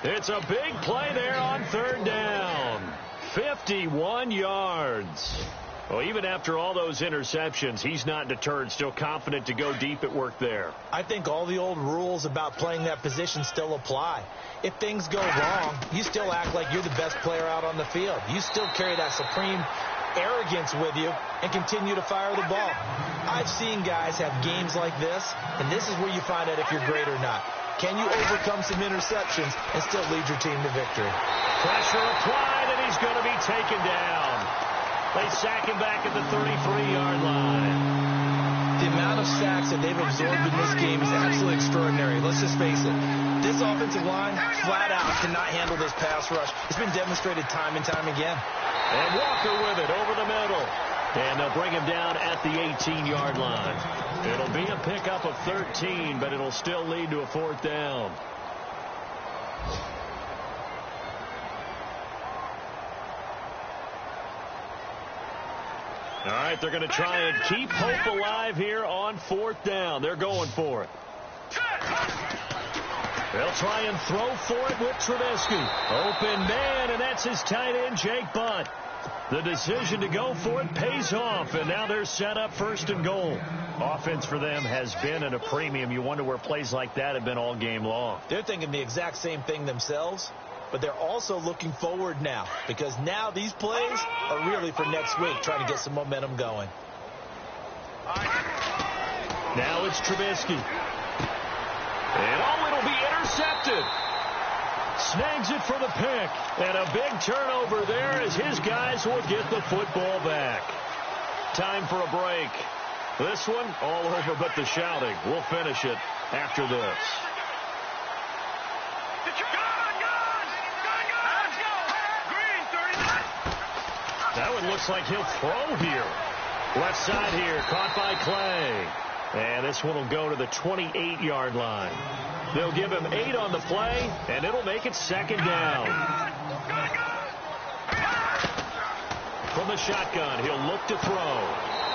Speaker 5: It's a big play there on third down. 51 yards. Well, even after all those interceptions, he's not deterred, still confident to go deep at work there.
Speaker 6: I think all the old rules about playing that position still apply. If things go wrong, you still act like you're the best player out on the field. You still carry that supreme arrogance with you and continue to fire the ball. I've seen guys have games like this, and this is where you find out if you're great or not. Can you overcome some interceptions and still lead your team to victory?
Speaker 5: Pressure applied, and he's going to be taken down. They sack him back at the 33-yard line.
Speaker 6: The amount of sacks that they've absorbed in this game is absolutely extraordinary. Let's just face it. This offensive line, flat out, cannot handle this pass rush. It's been demonstrated time and time again.
Speaker 5: And Walker with it over the middle. And they'll bring him down at the 18-yard line. It'll be a pickup of 13, but it'll still lead to a fourth down. All right, they're going to try and keep hope alive here on fourth down. They're going for it. They'll try and throw for it with Trubisky. Open man, and that's his tight end, Jake Butt. The decision to go for it pays off, and now they're set up first and goal. Offense for them has been at a premium. You wonder where plays like that have been all game long.
Speaker 6: They're thinking the exact same thing themselves, but they're also looking forward now, because now these plays are really for next week, trying to get some momentum going.
Speaker 5: Now it's Trubisky. And it'll be intercepted. Snags it for the pick. And a big turnover there as his guys will get the football back. Time for a break. This one all over but the shouting. We'll finish it after this. That one looks like he'll throw here. Left side here, caught by Clay. And this one will go to the 28-yard line. They'll give him 8 on the play, and it'll make it second down. From the shotgun, he'll look to throw.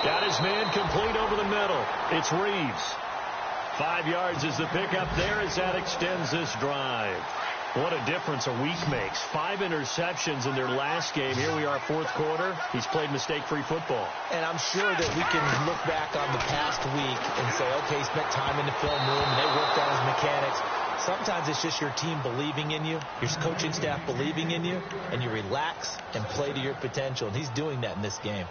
Speaker 5: Got his man complete over the middle. It's Reeves. 5 yards is the pickup there as that extends this drive. What a difference a week makes. 5 interceptions in their last game. Here we are, fourth quarter. He's played mistake-free football.
Speaker 6: And I'm sure that we can look back on the past week and say, okay, he spent time in the film room, and they worked on his mechanics. Sometimes it's just your team believing in you, your coaching staff believing in you, and you relax and play to your potential. And he's doing that in this game.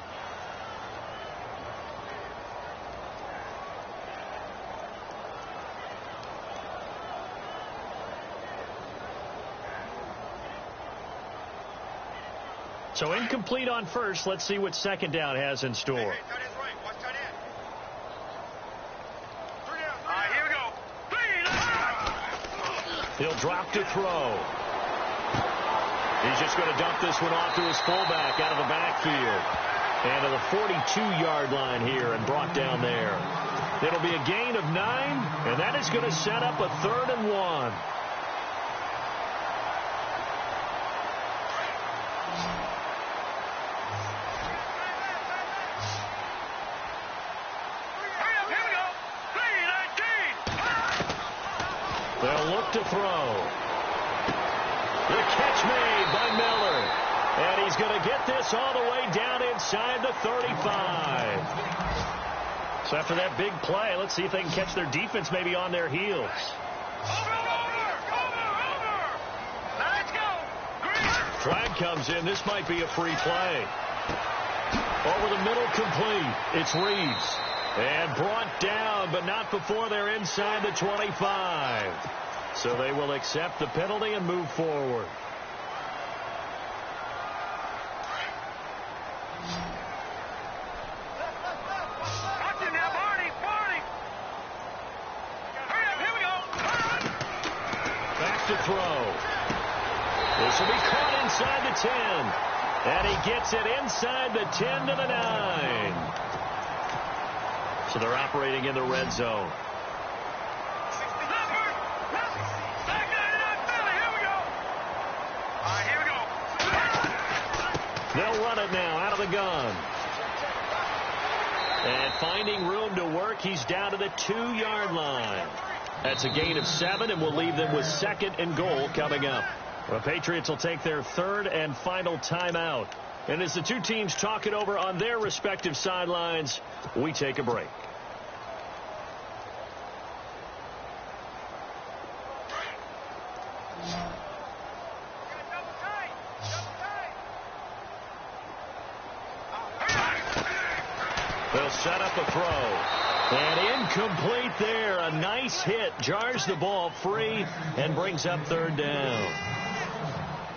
Speaker 5: So incomplete on first. Let's see what second down has in store.
Speaker 1: Here we go.
Speaker 5: He'll drop to throw. He's just going to dump this one off to his fullback out of the backfield. And to the 42-yard line here and brought down there. It'll be a gain of 9, and that is going to set up a 3rd and 1. They'll look to throw. The catch made by Miller. And he's going to get this all the way down inside the 35. So after that big play, let's see if they can catch their defense maybe on their heels.
Speaker 1: Let's go.
Speaker 5: Flag comes in. This might be a free play. Over the middle, complete. It's Reeves. And brought down, but not before they're inside the 25. So they will accept the penalty and move forward.
Speaker 1: Watch it now, Barney. Hurry up, here we go.
Speaker 5: to throw. This will be caught inside the 10. And he gets it inside the 10 to the 9. So they're operating in the red zone. They'll run it now out of the gun. And finding room to work, he's down to the 2-yard line. That's a gain of 7, and we'll leave them with 2nd and goal coming up. The Patriots will take their 3rd and final timeout. And as the two teams talk it over on their respective sidelines, we take a break. They'll set up a throw. And incomplete there. A nice hit. Jars the ball free and brings up 3rd down.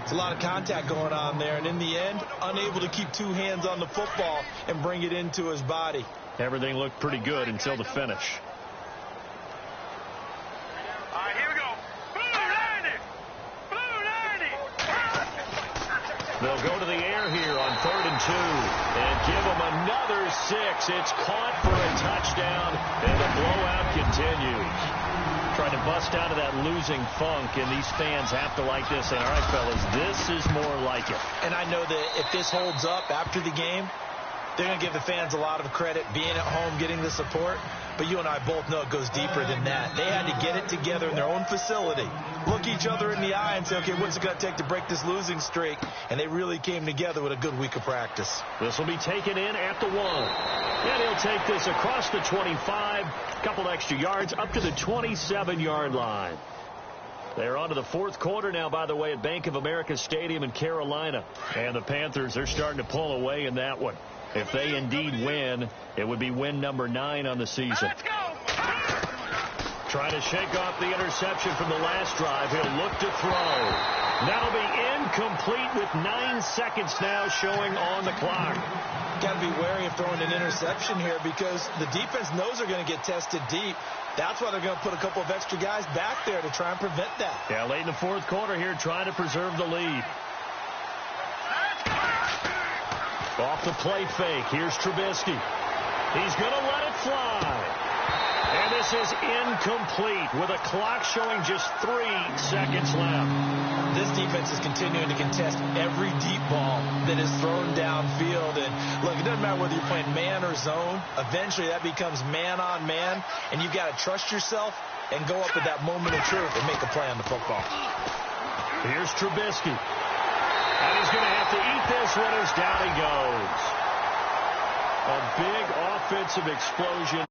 Speaker 6: It's a lot of contact going on there. And in the end, unable to keep 2 hands on the football and bring it into his body.
Speaker 5: Everything looked pretty good until the finish.
Speaker 1: All right, here we go. Blue 90.
Speaker 5: They'll go to the air here on 3rd and 2 and give them another 6. It's caught for a touchdown, and the blowout continues. Trying to bust out of that losing funk, and these fans have to like this. And all right, fellas, this is more like it.
Speaker 6: And I know that if this holds up after the game, they're going to give the fans a lot of credit, being at home, getting the support. But you and I both know it goes deeper than that. They had to get it together in their own facility, look each other in the eye and say, okay, what's it going to take to break this losing streak? And they really came together with a good week of practice.
Speaker 5: This will be taken in at the 1. And he'll take this across the 25, a couple extra yards, up to the 27-yard line. They're on to the 4th quarter now, by the way, at Bank of America Stadium in Carolina. And the Panthers, they're starting to pull away in that one. If they indeed win, it would be win number 9 on the season.
Speaker 1: Let's go.
Speaker 5: Trying to shake off the interception from the last drive. He'll look to throw. That'll be incomplete with 9 seconds now showing on the clock.
Speaker 6: Got to be wary of throwing an interception here because the defense knows they're going to get tested deep. That's why they're going to put a couple of extra guys back there to try and prevent that.
Speaker 5: Yeah, late in the 4th quarter here, trying to preserve the lead. Off the play fake. Here's Trubisky. He's going to let it fly. And this is incomplete with a clock showing just 3 seconds left.
Speaker 6: This defense is continuing to contest every deep ball that is thrown downfield. And look, it doesn't matter whether you're playing man or zone. Eventually that becomes man on man. And you've got to trust yourself and go up at that moment of truth and make a play on the football.
Speaker 5: Here's Trubisky. And he's going to have to eat this one as down he goes. A big offensive explosion.